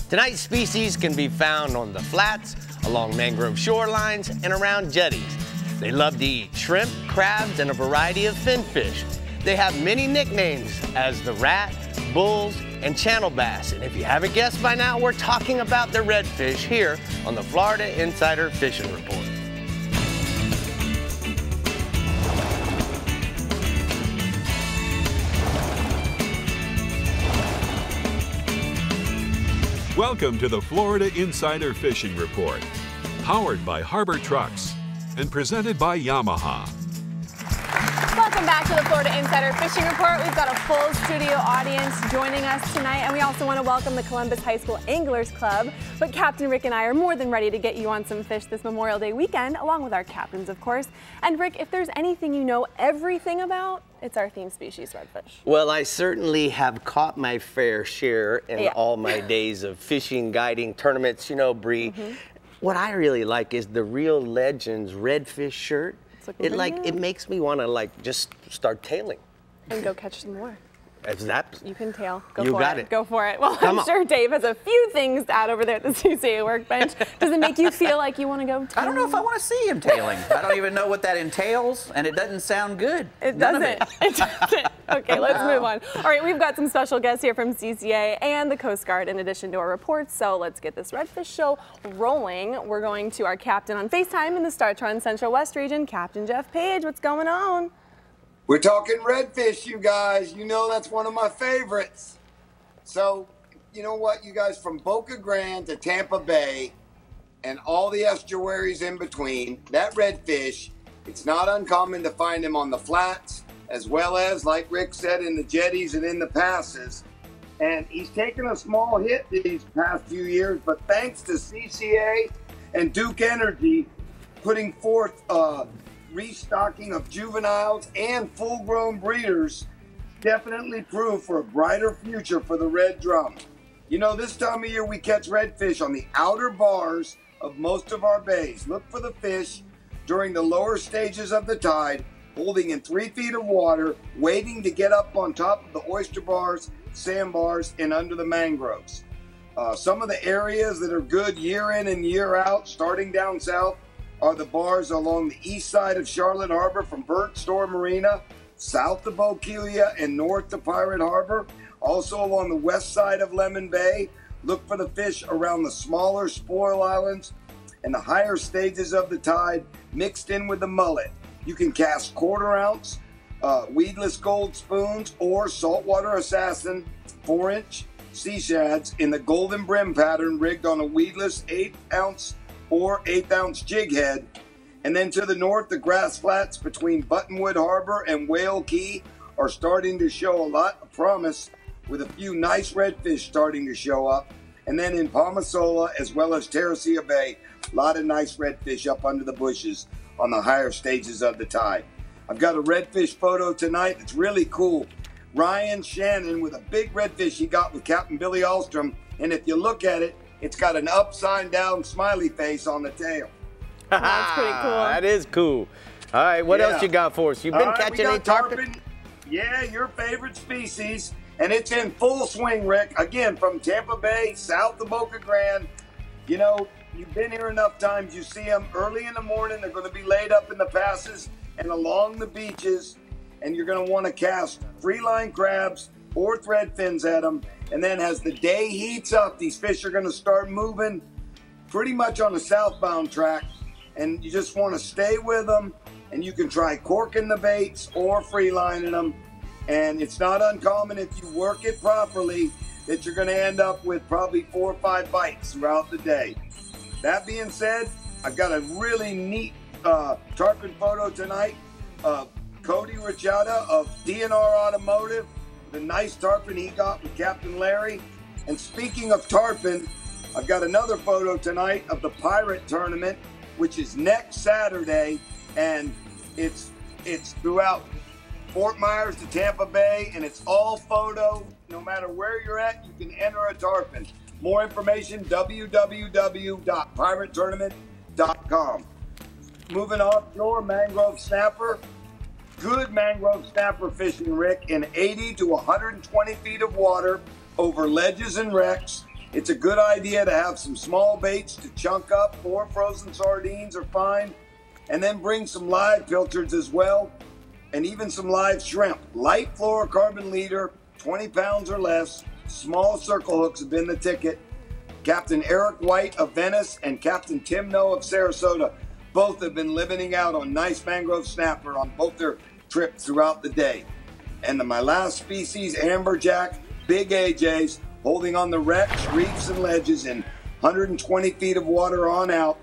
Tonight's species can be found on the flats, along mangrove shorelines, and around jetties. They love to eat shrimp, crabs, and a variety of finfish. They have many nicknames as the rat, bulls, and channel bass. And if you haven't guessed by now, we're talking about the redfish here on the Florida Insider Fishing Report. Welcome to the Florida Insider Fishing Report, powered by Harbor Trucks and presented by Yamaha. Welcome back to the Florida Insider Fishing Report. We've got a full studio audience joining us tonight, and we also want to welcome the Columbus High School Anglers Club. But Captain Rick and I are more than ready to get you on some fish this Memorial Day weekend, along with our captains, of course. And Rick, if there's anything you know everything about, it's our theme species, redfish. Well, I certainly have caught my fair share in all my days of fishing, guiding, tournaments. You know, Brie, what I really like is the Real Legends redfish shirt. It makes me want to just start tailing. And go catch some more. You can tail. You got it. Go for it. Well, I'm sure Dave has a few things to add over there at the CCA workbench. Does it make you feel like you want to go tailing? I don't know if I want to see him tailing. I don't even know what that entails, and it doesn't sound good. It doesn't. It doesn't. Okay, let's move on. All right, we've got some special guests here from CCA and the Coast Guard in addition to our reports, so let's get this redfish show rolling. We're going to our captain on FaceTime in the StarTron Central West region, Captain Jeff Page. What's going on? We're talking redfish, you guys. You know that's one of my favorites. So, you know what, you guys, from Boca Grande to Tampa Bay and all the estuaries in between, that redfish, it's not uncommon to find him on the flats, as well as, like Rick said, in the jetties and in the passes. And he's taken a small hit these past few years, but thanks to CCA and Duke Energy putting forth restocking of juveniles and full-grown breeders, definitely prove for a brighter future for the red drum. You know, this time of year we catch redfish on the outer bars of most of our bays. Look for the fish during the lower stages of the tide, holding in 3 feet of water, waiting to get up on top of the oyster bars, sandbars, and under the mangroves. Some of the areas that are good year in and year out, starting down south, are the bars along the east side of Charlotte Harbor from Burt Store Marina, south of Bokeelia, and north to Pirate Harbor. Also along the west side of Lemon Bay, look for the fish around the smaller spoil islands and the higher stages of the tide mixed in with the mullet. You can cast 1/4 ounce weedless gold spoons or saltwater assassin 4-inch sea shads in the golden brim pattern rigged on a weedless 1/8 ounce or 1/8 ounce jig head. And then to the north, the grass flats between Buttonwood Harbor and Whale Key are starting to show a lot of promise, with a few nice redfish starting to show up. And then in Palmasola, as well as Terracea Bay, a lot of nice redfish up under the bushes on the higher stages of the tide. I've got a redfish photo tonight that's really cool. Ryan Shannon with a big redfish he got with Captain Billy Alstrom. And if you look at it, it's got an upside down smiley face on the tail. That's pretty cool. That is cool. All right, what else you got for us? You've been catching any tarpon? Yeah, your favorite species. And it's in full swing, Rick. Again, from Tampa Bay, south of Boca Grande. You know, you've been here enough times. You see them early in the morning. They're going to be laid up in the passes and along the beaches. And you're going to want to cast free line crabs or thread fins at them. And then as the day heats up, these fish are going to start moving pretty much on a southbound track. And you just want to stay with them. And you can try corking the baits or free lining them. And it's not uncommon if you work it properly that you're going to end up with probably 4 or 5 bites throughout the day. That being said, I've got a really neat tarpon photo tonight of Cody Richata of DNR Automotive. The nice tarpon he got with Captain Larry. And speaking of tarpon, I've got another photo tonight of the Pirate Tournament, which is next Saturday, and it's throughout Fort Myers to Tampa Bay, and it's all photo. No matter where you're at, you can enter a tarpon. More information, www.piratetournament.com. Moving offshore, mangrove snapper. Good mangrove snapper fishing, Rick, in 80 to 120 feet of water over ledges and wrecks. It's a good idea to have some small baits to chunk up, or frozen sardines are fine. And then bring some live pilchards as well, and even some live shrimp. Light fluorocarbon leader, 20 pounds or less. Small circle hooks have been the ticket. Captain Eric White of Venice and Captain Tim No of Sarasota both have been living out on nice mangrove snapper on both their trips throughout the day. And my last species, amberjack, big AJs, holding on the wrecks, reefs, and ledges in 120 feet of water on out,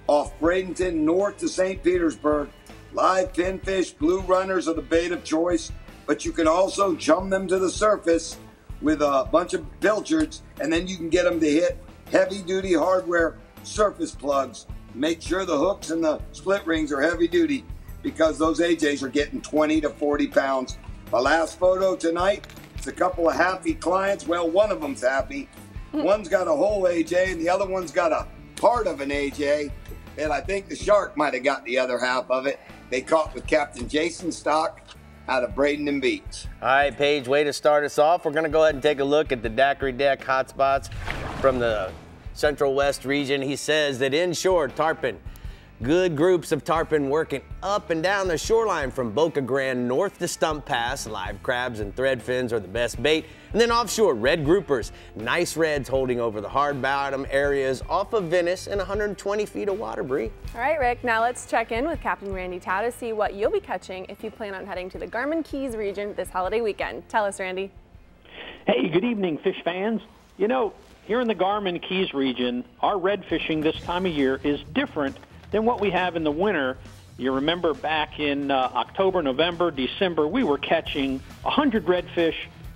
off Bradenton north to St. Petersburg. Live pinfish, blue runners are the bait of choice, but you can also chum them to the surface with a bunch of pilchards, and then you can get them to hit heavy-duty hardware surface plugs. Make sure the hooks and the split rings are heavy-duty, because those AJs are getting 20 to 40 pounds. My last photo tonight, it's a couple of happy clients. Well, one of them's happy. One's got a whole AJ, and the other one's got a part of an AJ. And I think the shark might have got the other half of it. They caught with Captain Jason Stock out of Bradenton Beach. All right, Paige, way to start us off. We're going to go ahead and take a look at the daiquiri deck hotspots from the Central West region. He says that inshore tarpon, good groups of tarpon working up and down the shoreline from Boca Grande north to Stump Pass. Live crabs and threadfins are the best bait. And then offshore, red groupers, nice reds holding over the hard bottom areas off of Venice in 120 feet of water, Brie. All right, Rick, now let's check in with Captain Randy Tao to see what you'll be catching if you plan on heading to the Garmin Keys region this holiday weekend. Tell us, Randy. Hey, good evening, fish fans. You know, here in the Garmin Keys region, our red fishing this time of year is different than what we have in the winter. You remember back in October, November, December, we were catching 100 redfish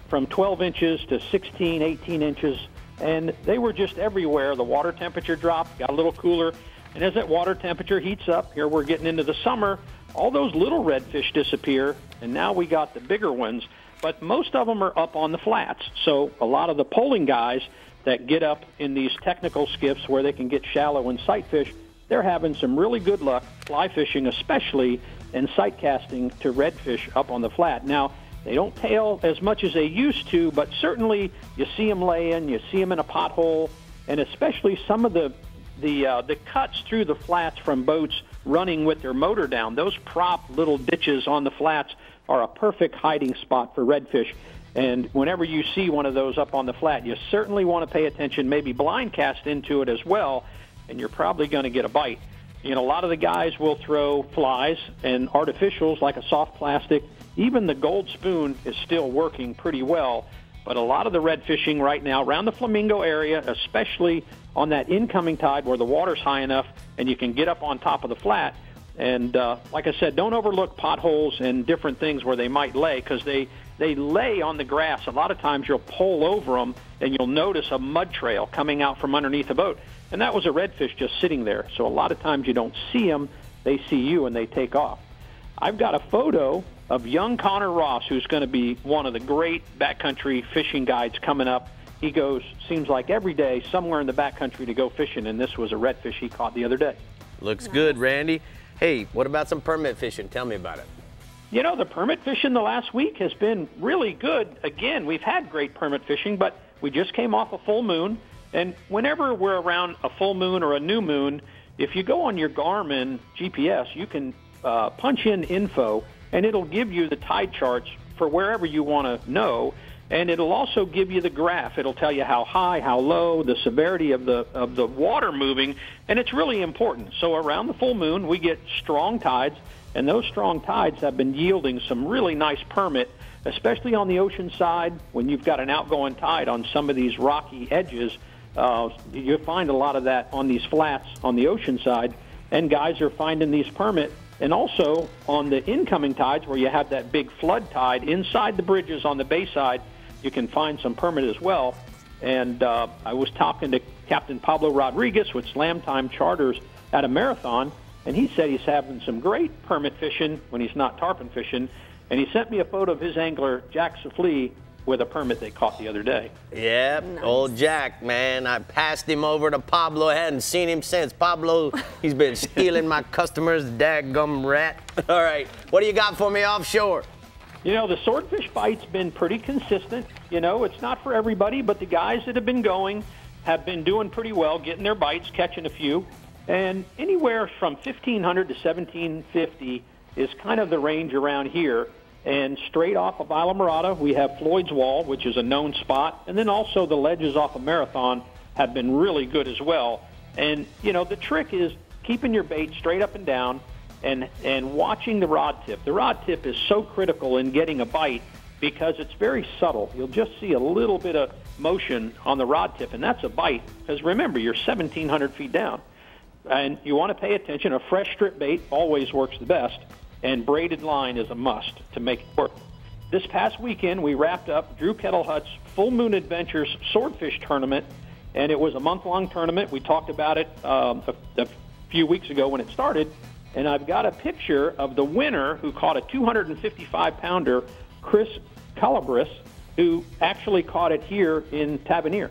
from 12 inches to 16, 18 inches, and they were just everywhere. The water temperature dropped, got a little cooler, and as that water temperature heats up, here we're getting into the summer, all those little redfish disappear, and now we got the bigger ones, but most of them are up on the flats. So a lot of the poling guys that get up in these technical skiffs where they can get shallow and sight fish, they're having some really good luck fly fishing, especially, and sight casting to redfish up on the flat. Now, they don't tail as much as they used to, but certainly you see them laying, you see them in a pothole, and especially some of the cuts through the flats from boats running with their motor down. Those prop little ditches on the flats are a perfect hiding spot for redfish. And whenever you see one of those up on the flat, you certainly want to pay attention, maybe blind cast into it as well, and you're probably going to get a bite. You know, a lot of the guys will throw flies and artificials like a soft plastic. Even the gold spoon is still working pretty well. But a lot of the red fishing right now around the Flamingo area, especially on that incoming tide where the water's high enough and you can get up on top of the flat. And like I said, don't overlook potholes and different things where they might lay, because they lay on the grass. A lot of times you'll pull over them and you'll notice a mud trail coming out from underneath the boat. And that was a redfish just sitting there. So a lot of times you don't see them, they see you and they take off. I've got a photo of young Connor Ross, who's going to be one of the great backcountry fishing guides coming up. He goes, seems like every day, somewhere in the backcountry to go fishing, and this was a redfish he caught the other day. Looks good, Randy. Hey, what about some permit fishing? Tell me about it. You know, the permit fishing the last week has been really good. Again, we've had great permit fishing, but we just came off a full moon. And whenever we're around a full moon or a new moon, if you go on your Garmin GPS, you can punch in info, and it'll give you the tide charts for wherever you want to know. And it'll also give you the graph. It'll tell you how high, how low, the severity of the water moving, and it's really important. So around the full moon, we get strong tides, and those strong tides have been yielding some really nice permit, especially on the ocean side. When you've got an outgoing tide on some of these rocky edges, you find a lot of that on these flats on the ocean side, and guys are finding these permit. And also on the incoming tides where you have that big flood tide inside the bridges on the bay side, you can find some permit as well. And I was talking to Captain Pablo Rodriguez with Slam Time Charters at a marathon, and he said he's having some great permit fishing when he's not tarpon fishing. And he sent me a photo of his angler, Jack Safley, with a permit they caught the other day. Yep, Nice. Old Jack, man. I passed him over to Pablo. I hadn't seen him since. Pablo, he's been stealing my customers, daggum rat. All right, what do you got for me offshore? You know, the swordfish bite's been pretty consistent. You know, it's not for everybody, but the guys that have been going, have been doing pretty well, getting their bites, catching a few. And anywhere from 1,500 to 1,750 is kind of the range around here. And straight off of Isla Mirada, we have Floyd's Wall, which is a known spot. And then also the ledges off of Marathon have been really good as well. And, you know, the trick is keeping your bait straight up and down and watching the rod tip. The rod tip is so critical in getting a bite because it's very subtle. You'll just see a little bit of motion on the rod tip, and that's a bite. Because remember, you're 1,700 feet down. And you want to pay attention. A fresh strip bait always works the best, and braided line is a must to make it work. This past weekend, we wrapped up Drew Kettlehut's Full Moon Adventures Swordfish Tournament, and it was a month-long tournament. We talked about it a few weeks ago when it started, and I've got a picture of the winner who caught a 255-pounder, Chris Calabris, who actually caught it here in Tavernier.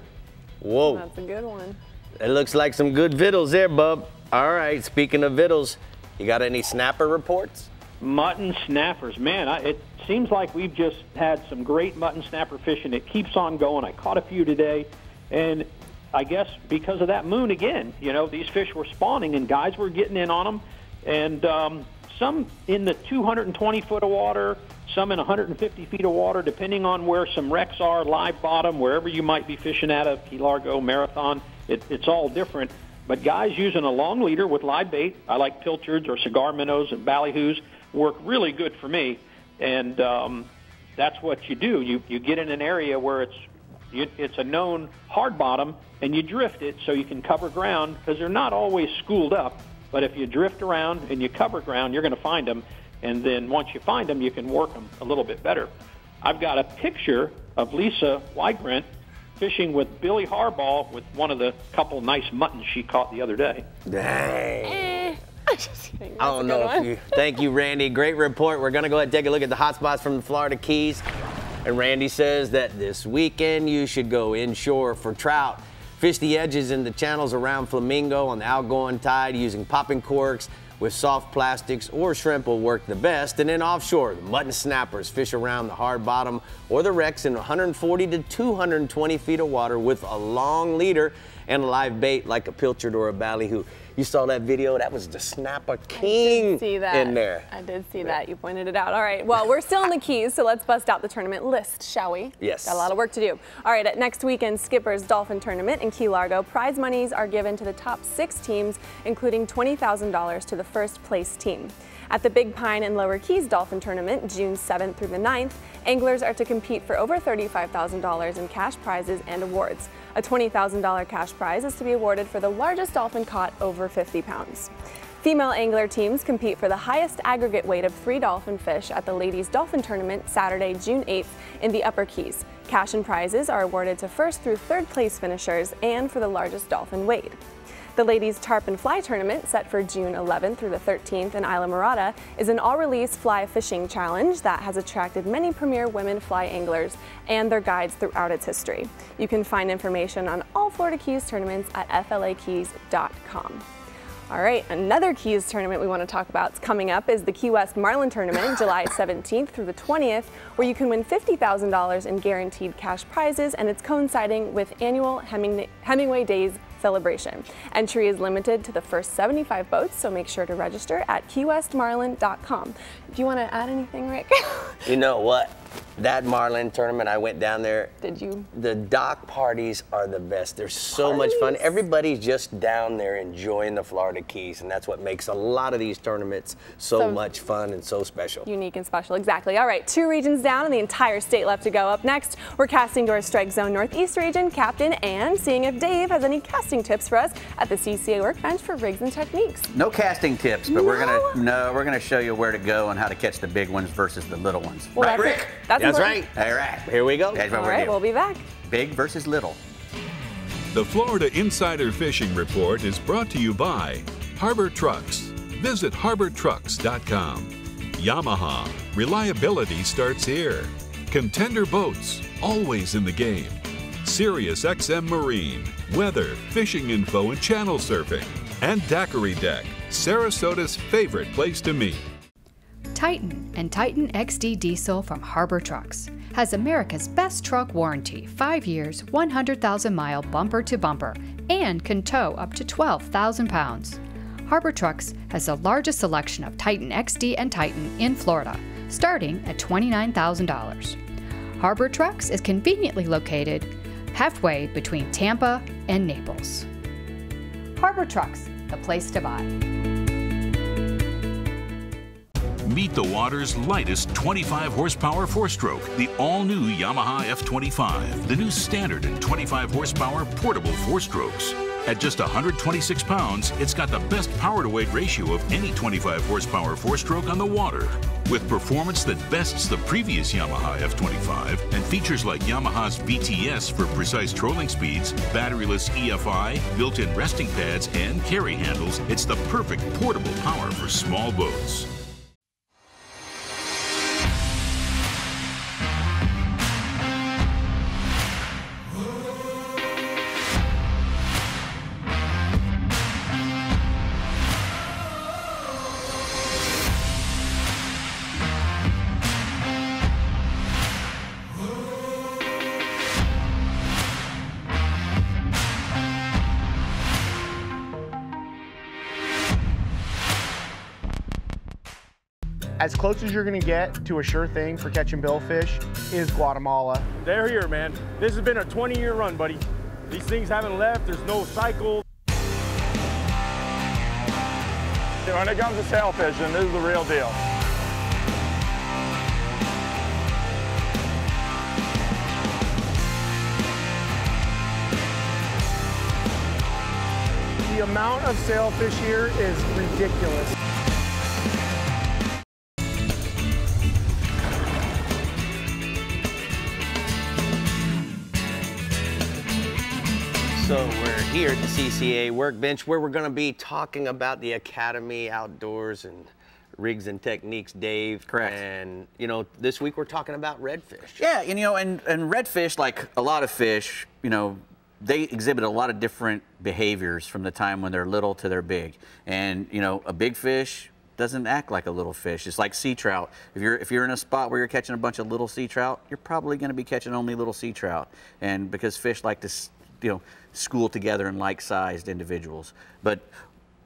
Whoa. That's a good one. It looks like some good vittles there, bub. All right, speaking of vittles, you got any snapper reports? Mutton snappers. Man, it seems like we've just had some great mutton snapper fishing. It keeps on going. I caught a few today, and I guess because of that moon again, you know, these fish were spawning and guys were getting in on them. And some in the 220 foot of water, some in 150 feet of water, depending on where some wrecks are, live bottom, wherever you might be fishing out of, Key Largo, Marathon. It's all different. But guys using a long leader with live bait, I like pilchards or cigar minnows and ballyhoos, work really good for me. And that's what you do. You get in an area where it's a known hard bottom, and you drift it so you can cover ground, because they're not always schooled up. But if you drift around and you cover ground, you're going to find them. And then once you find them, you can work them a little bit better. I've got a picture of Lisa Weigrant fishing with Billy Harbaugh with one of the couple nice muttons she caught the other day. Dang. Just kidding. I don't know if you. Thank you, Randy. Great report. We're going to go ahead and take a look at the hot spots from the Florida Keys. And Randy says that this weekend you should go inshore for trout. Fish the edges in the channels around Flamingo on the outgoing tide using popping corks with soft plastics, or shrimp will work the best. And then offshore, the mutton snappers fish around the hard bottom or the wrecks in 140 to 220 feet of water with a long leader and a live bait like a pilchard or a ballyhoo. You saw that video? That was the snapper king I did see that. in there. I did see that. You pointed it out. All right. Well, we're still in the Keys, so let's bust out the tournament list, shall we? Yes. Got a lot of work to do. All right. At next weekend's Skipper's Dolphin Tournament in Key Largo, prize monies are given to the top 6 teams, including $20,000 to the first place team. At the Big Pine and Lower Keys Dolphin Tournament, June 7th through the 9th, anglers are to compete for over $35,000 in cash prizes and awards. A $20,000 cash prize is to be awarded for the largest dolphin caught over 50 pounds. Female angler teams compete for the highest aggregate weight of 3 dolphin fish at the Ladies Dolphin Tournament Saturday, June 8th in the Upper Keys. Cash and prizes are awarded to first through third place finishers and for the largest dolphin weight. The Ladies Tarp and Fly Tournament, set for June 11th through the 13th in Isla Mirada, is an all-release fly fishing challenge that has attracted many premier women fly anglers and their guides throughout its history. You can find information on all Florida Keys tournaments at flakeys.com. All right, another Keys tournament we want to talk about coming up is the Key West Marlin Tournament, July 17th through the 20th, where you can win $50,000 in guaranteed cash prizes, and it's coinciding with annual Hemingway Days celebration. Entry is limited to the first 75 boats, so make sure to register at keywestmarlin.com. Do you want to add anything, Rick? You know what? That Marlin tournament, I went down there. Did you? The dock parties are the best. They're so much fun. Everybody's just down there enjoying the Florida Keys, and that's what makes a lot of these tournaments so much fun and so special. Unique and special, exactly. All right, 2 regions down and the entire state left to go. Up next, we're casting to our Strike Zone Northeast region captain and seeing if Dave has any casting tips for us at the CCA workbench for rigs and techniques. No casting tips, but we're gonna show you where to go and how to catch the big ones versus the little ones. Well, right, Rick? That's right. All right. Here we go. That's what All we're right, doing. we'll be back. Big versus little. The Florida Insider Fishing Report is brought to you by Harbor Trucks. Visit harbortrucks.com. Yamaha. Reliability starts here. Contender Boats. Always in the game. Sirius XM Marine. Weather, fishing info, and channel surfing. And Daiquiri Deck. Sarasota's favorite place to meet. Titan and Titan XD Diesel from Harbor Trucks. has America's best truck warranty, 5 years, 100,000-mile bumper-to-bumper, and can tow up to 12,000 pounds. Harbor Trucks has the largest selection of Titan XD and Titan in Florida, starting at $29,000. Harbor Trucks is conveniently located halfway between Tampa and Naples. Harbor Trucks, the place to buy. Meet the water's lightest 25 horsepower four-stroke, the all-new Yamaha F25, the new standard and 25 horsepower portable four-strokes. At just 126 pounds, it's got the best power-to-weight ratio of any 25 horsepower four-stroke on the water. With performance that bests the previous Yamaha F25 and features like Yamaha's VTS for precise trolling speeds, batteryless EFI, built-in resting pads, and carry handles, it's the perfect portable power for small boats. As close as you're gonna get to a sure thing for catching billfish is Guatemala. They're here, man. This has been a 20-year run, buddy. These things haven't left. There's no cycle. When it comes to sail fishing, this is the real deal. The amount of sailfish here is ridiculous. So we're here at the CCA workbench where we're going to be talking about the Academy outdoors and rigs and techniques, Dave. Correct. And, you know, this week we're talking about redfish. Yeah, and, you know, and redfish, like a lot of fish, you know, they exhibit a lot of different behaviors from the time when they're little to they're big. And, you know, a big fish doesn't act like a little fish. It's like sea trout. If you're in a spot where you're catching a bunch of little sea trout, you're probably going to be catching only little sea trout. And because fish like to, you know, school together in like-sized individuals. But,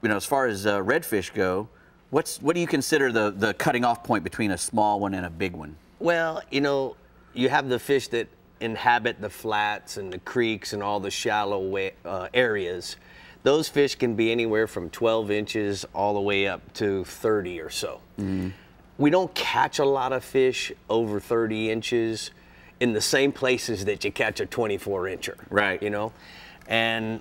you know, as far as redfish go, what do you consider the cutting off point between a small one and a big one? Well, you know, you have the fish that inhabit the flats and the creeks and all the shallow areas. Those fish can be anywhere from 12 inches all the way up to 30 or so. Mm-hmm. We don't catch a lot of fish over 30 inches in the same places that you catch a 24-incher. Right. You know? And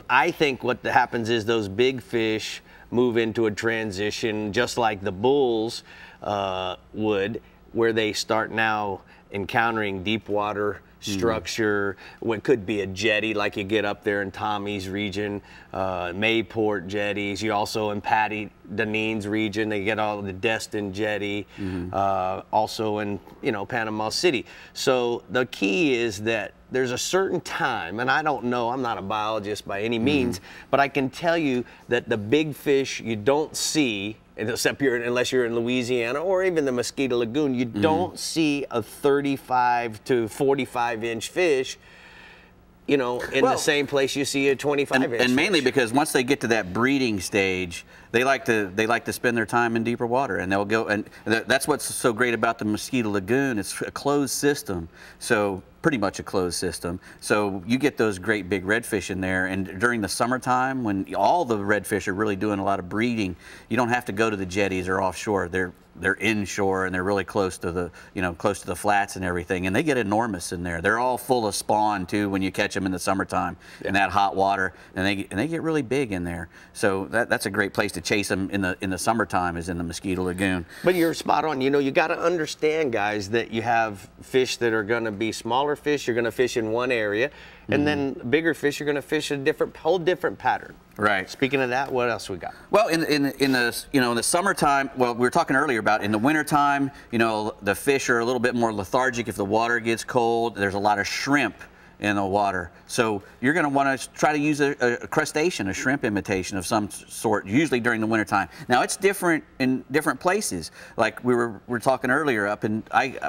I think what happens is those big fish move into a transition just like the bulls would, where they start now encountering deep water structure, what could be a jetty like you get up there in Tommy's region, Mayport jetties. You also in Patty Deneen's region, they get all the Destin jetty, also in, you know, Panama City. So the key is that there's a certain time, and I don't know, I'm not a biologist by any means, but I can tell you that the big fish you don't see, except unless you're in Louisiana or even the Mosquito Lagoon, you don't see a 35 to 45 inch fish, you know, in the same place you see a 25 inch and mainly fish. Because once they get to that breeding stage, they like to spend their time in deeper water, and they'll go, and that's what's so great about the Mosquito Lagoon. It's a closed system, so pretty much a closed system. So you get those great big redfish in there, and during the summertime when all the redfish are really doing a lot of breeding, you don't have to go to the jetties or offshore. They're inshore and they're really close to the, you know, close to the flats and everything, and they get enormous in there. They're all full of spawn too when you catch them in the summertime in that hot water, and they get really big in there. So that's a great place to chase them in the summertime, is in the Mosquito Lagoon. But you're spot on. You know, you got to understand, guys, that you have fish that are going to be smaller fish. You're going to fish in one area, and then bigger fish you're going to fish a whole different pattern. Right. Speaking of that, what else we got? Well, in the summertime, well, we were talking earlier about in the wintertime, you know, the fish are a little bit more lethargic if the water gets cold. There's a lot of shrimp in the water. So you're going to want to try to use a crustacean, a shrimp imitation of some sort, usually during the wintertime. Now it's different in different places. Like we were talking earlier,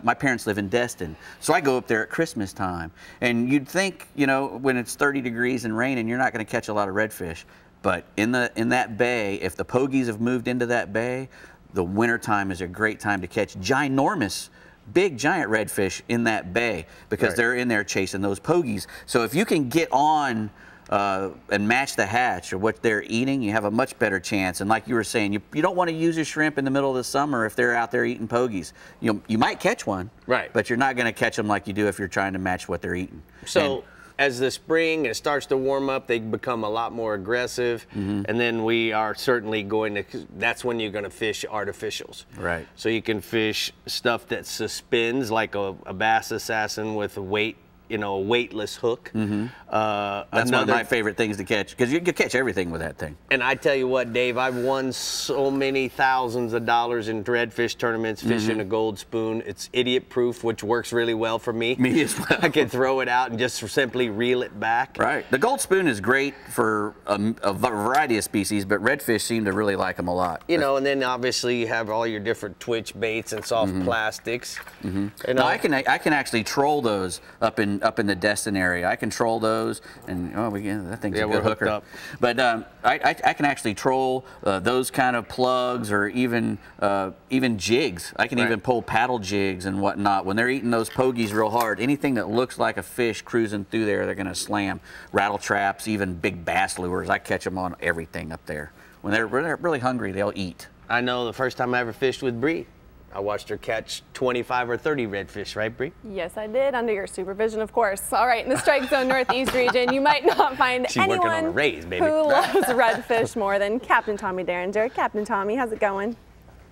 my parents live in Destin, so I go up there at Christmas time. And you'd think, you know, when it's 30 degrees and raining, you're not going to catch a lot of redfish. But in that bay, if the pogies have moved into that bay, the wintertime is a great time to catch ginormous, big giant redfish in that bay, because they're in there chasing those pogies. So if you can get on and match the hatch or what they're eating, you have a much better chance. And like you were saying, you don't want to use a shrimp in the middle of the summer if they're out there eating pogies. You might catch one, but you're not going to catch them like you do if you're trying to match what they're eating. So as the spring it starts to warm up, they become a lot more aggressive, and then we are certainly going to, that's when you're going to fish artificials. Right. So you can fish stuff that suspends, like a bass assassin with a weight, you know, a weightless hook. That's one of my favorite things to catch, because you can catch everything with that thing. And I tell you what, Dave, I've won so many thousands of dollars in redfish tournaments fishing a gold spoon. It's idiot proof, which works really well for me. Me as well. I can throw it out and just simply reel it back. Right. The gold spoon is great for a variety of species, but redfish seem to really like them a lot. You know, and then obviously you have all your different twitch baits and soft plastics. Now I can actually troll those up in the Destin area. I can troll those, and that thing's a good hooker. Up. But I can actually troll those kind of plugs, or even jigs. I can even pull paddle jigs and whatnot. When they're eating those pogies real hard, anything that looks like a fish cruising through there, they're going to slam. Rattle traps, even big bass lures. I catch them on everything up there. When they're really hungry, they'll eat. I know the first time I ever fished with Brie, I watched her catch 25 or 30 redfish, right, Brie? Yes, I did, under your supervision, of course. All right, in the Strike Zone Northeast region, you might not find anyone who loves redfish more than Captain Tommy Derringer. Captain Tommy, how's it going?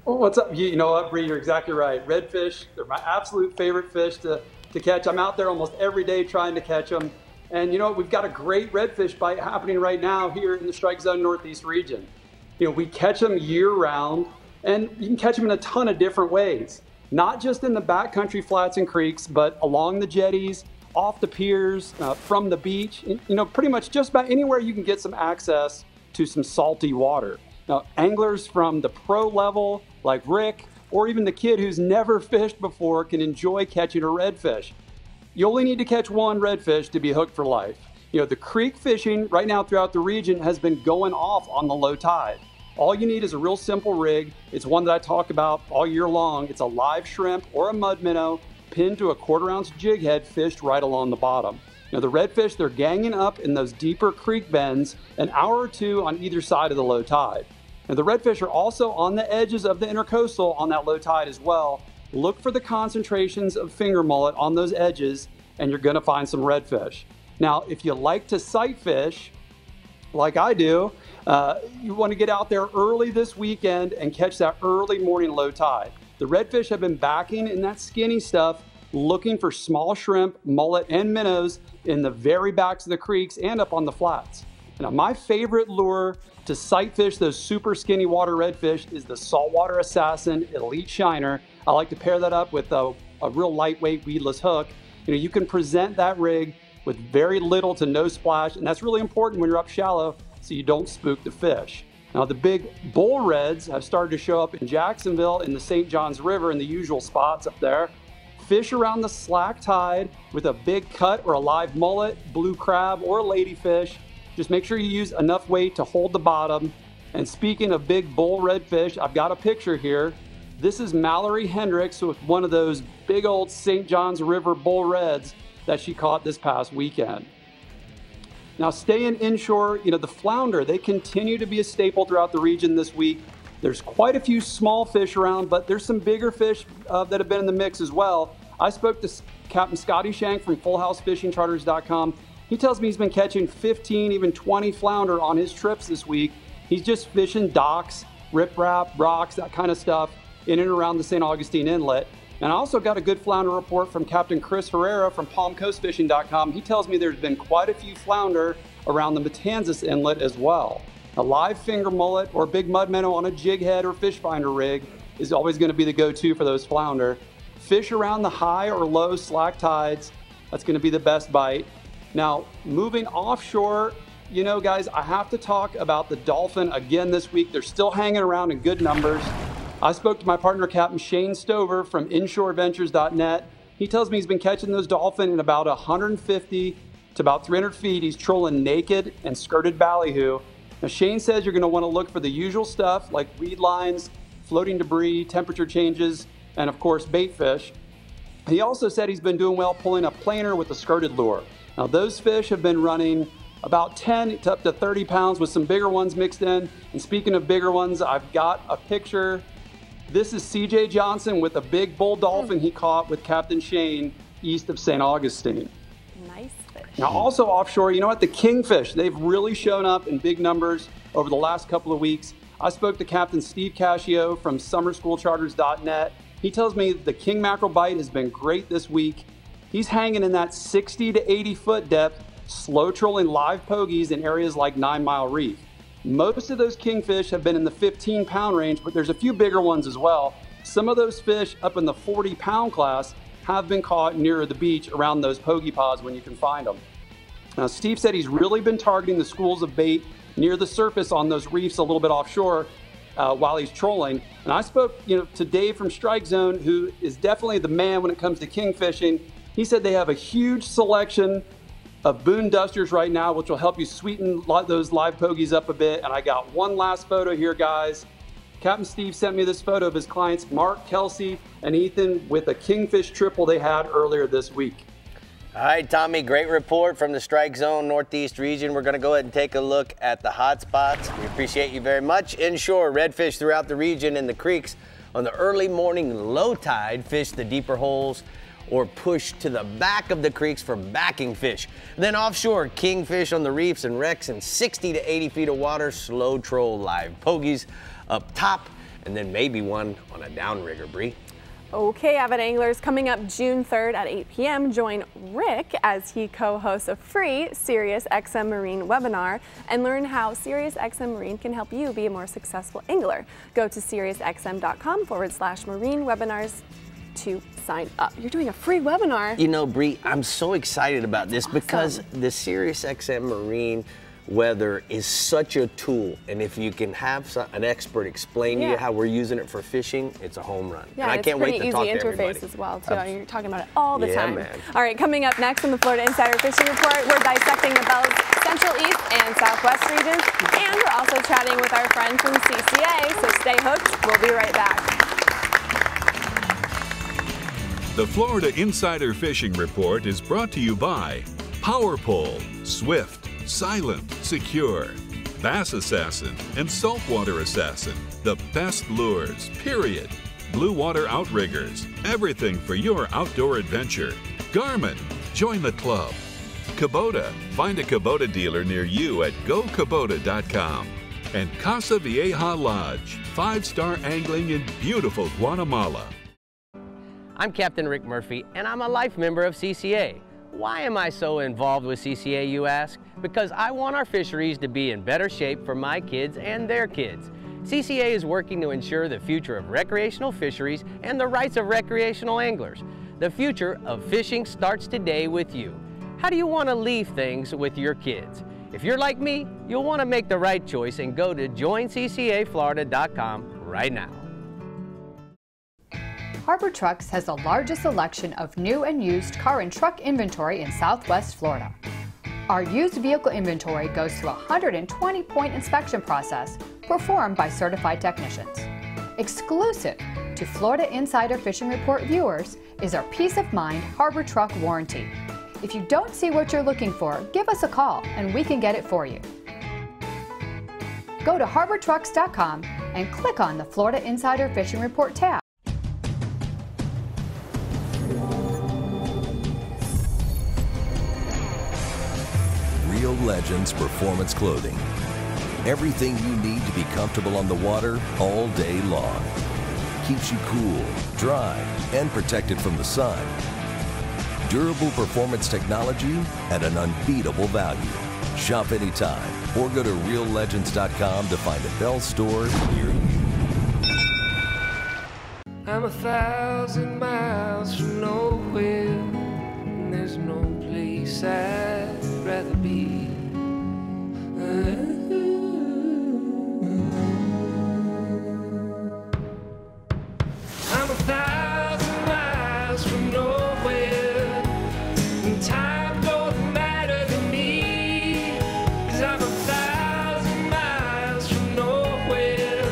Well, what's up? You know what, Brie, you're exactly right. Redfish, they're my absolute favorite fish to catch. I'm out there almost every day trying to catch them. And you know what, we've got a great redfish bite happening right now here in the Strike Zone Northeast region. You know, we catch them year round. And you can catch them in a ton of different ways, not just in the backcountry flats and creeks, but along the jetties, off the piers, from the beach, you know, pretty much just about anywhere you can get some access to some salty water. Now, anglers from the pro level, like Rick, or even the kid who's never fished before, can enjoy catching a redfish. You only need to catch one redfish to be hooked for life. You know, the creek fishing right now throughout the region has been going off on the low tide. All you need is a real simple rig. It's one that I talk about all year long. It's a live shrimp or a mud minnow pinned to a 1/4 ounce jig head fished right along the bottom. Now the redfish, they're ganging up in those deeper creek bends an hour or two on either side of the low tide. Now the redfish are also on the edges of the intercoastal on that low tide as well. Look for the concentrations of finger mullet on those edges and you're gonna find some redfish. Now if you like to sight fish, like I do, you want to get out there early this weekend and catch that early morning low tide. The redfish have been backing in that skinny stuff, looking for small shrimp, mullet, and minnows in the very backs of the creeks and up on the flats. Now, my favorite lure to sight fish those super skinny water redfish is the Saltwater Assassin Elite Shiner. I like to pair that up with a real lightweight weedless hook. You know, you can present that rig with very little to no splash, and that's really important when you're up shallow so you don't spook the fish. Now the big bull reds have started to show up in Jacksonville in the St. Johns River in the usual spots up there. Fish around the slack tide with a big cut or a live mullet, blue crab, or ladyfish. Just make sure you use enough weight to hold the bottom. And speaking of big bull redfish, I've got a picture here. This is Mallory Hendricks with one of those big old St. Johns River bull reds that she caught this past weekend. Now staying inshore, you know, the flounder, they continue to be a staple throughout the region this week. There's quite a few small fish around, but there's some bigger fish that have been in the mix as well. I spoke to Captain Scotty Shank from FullHouseFishingCharters.com. He tells me he's been catching 15, even 20 flounder on his trips this week. He's just fishing docks, riprap, rocks, that kind of stuff in and around the St. Augustine Inlet. And I also got a good flounder report from Captain Chris Herrera from PalmCoastFishing.com. He tells me there's been quite a few flounder around the Matanzas Inlet as well. A live finger mullet or big mud minnow on a jig head or fish finder rig is always going to be the go-to for those flounder. Fish around the high or low slack tides, that's going to be the best bite. Now, moving offshore, you know, guys, I have to talk about the dolphin again this week. They're still hanging around in good numbers. I spoke to my partner, Captain Shane Stover from InshoreVentures.net. He tells me he's been catching those dolphin in about 150 to about 300 feet. He's trolling naked and skirted ballyhoo. Now, Shane says you're going to want to look for the usual stuff like weed lines, floating debris, temperature changes, and of course, bait fish. He also said he's been doing well pulling a planer with a skirted lure. Now, those fish have been running about 10 to up to 30 pounds with some bigger ones mixed in. And speaking of bigger ones, I've got a picture. This is CJ Johnson with a big bull dolphin he caught with Captain Shane east of St. Augustine. Nice fish. Now, also offshore, you know what? The kingfish, they've really shown up in big numbers over the last couple of weeks. I spoke to Captain Steve Cascio from SummerSchoolCharters.net. He tells me the king mackerel bite has been great this week. He's hanging in that 60 to 80 foot depth, slow trolling live pogies in areas like 9 Mile Reef. Most of those kingfish have been in the 15-pound range, but there's a few bigger ones as well. Some of those fish up in the 40-pound class have been caught near the beach around those pogie pods when you can find them. Now, Steve said he's really been targeting the schools of bait near the surface on those reefs a little bit offshore while he's trolling. And I spoke, to Dave from Strike Zone, who is definitely the man when it comes to king fishing. He said they have a huge selection of Boone Dusters right now, which will help you sweeten those live pogies up a bit. And I got one last photo here, guys. Captain Steve sent me this photo of his clients, Mark, Kelsey, and Ethan, with a kingfish triple they had earlier this week. All right, Tommy, great report from the Strike Zone Northeast region. We're going to go ahead and take a look at the hot spots. We appreciate you very much. Inshore, redfish throughout the region in the creeks on the early morning low tide fish the deeper holes or push to the back of the creeks for backing fish. Then offshore, kingfish on the reefs and wrecks in 60 to 80 feet of water, slow troll live pogies up top, and then maybe one on a downrigger, Brie. Okay, avid anglers, coming up June 3rd at 8 p.m., join Rick as he co-hosts a free SiriusXM Marine webinar and learn how SiriusXM Marine can help you be a more successful angler. Go to SiriusXM.com/marine webinars to sign up. You're doing a free webinar. You know, Brie, I'm so excited about this because the SiriusXM Marine weather is such a tool, and if you can have an expert explain to you how we're using it for fishing, it's a home run. Yeah, and I can't wait to talk to everybody. It's pretty easy interface as well, too. You're talking about it all the time. Man. All right, coming up next on the Florida Insider Fishing Report, we're dissecting the Bell's Central East and Southwest regions, and we're also chatting with our friends from CCA, so stay hooked. We'll be right back. The Florida Insider Fishing Report is brought to you by Power Pole, Swift, Silent, Secure, Bass Assassin, and Saltwater Assassin. The best lures, period. Blue Water Outriggers, everything for your outdoor adventure. Garmin, join the club. Kubota, find a Kubota dealer near you at gokubota.com. And Casa Vieja Lodge, 5-star angling in beautiful Guatemala. I'm Captain Rick Murphy, and I'm a life member of CCA. Why am I so involved with CCA, you ask? Because I want our fisheries to be in better shape for my kids and their kids. CCA is working to ensure the future of recreational fisheries and the rights of recreational anglers. The future of fishing starts today with you. How do you want to leave things with your kids? If you're like me, you'll want to make the right choice and go to joinccaflorida.com right now. Harbor Trucks has the largest selection of new and used car and truck inventory in Southwest Florida. Our used vehicle inventory goes through a 120-point inspection process performed by certified technicians. Exclusive to Florida Insider Fishing Report viewers is our Peace of Mind Harbor Truck Warranty. If you don't see what you're looking for, give us a call and we can get it for you. Go to harbortrucks.com and click on the Florida Insider Fishing Report tab. Real Legends Performance Clothing. Everything you need to be comfortable on the water all day long. Keeps you cool, dry, and protected from the sun. Durable performance technology at an unbeatable value. Shop anytime or go to reallegends.com to find a Bell store near you. I'm 1,000 miles from nowhere, and there's no place I'd rather be. I'm 1,000 miles from nowhere, and time don't matter to me, 'cause I'm 1,000 miles from nowhere.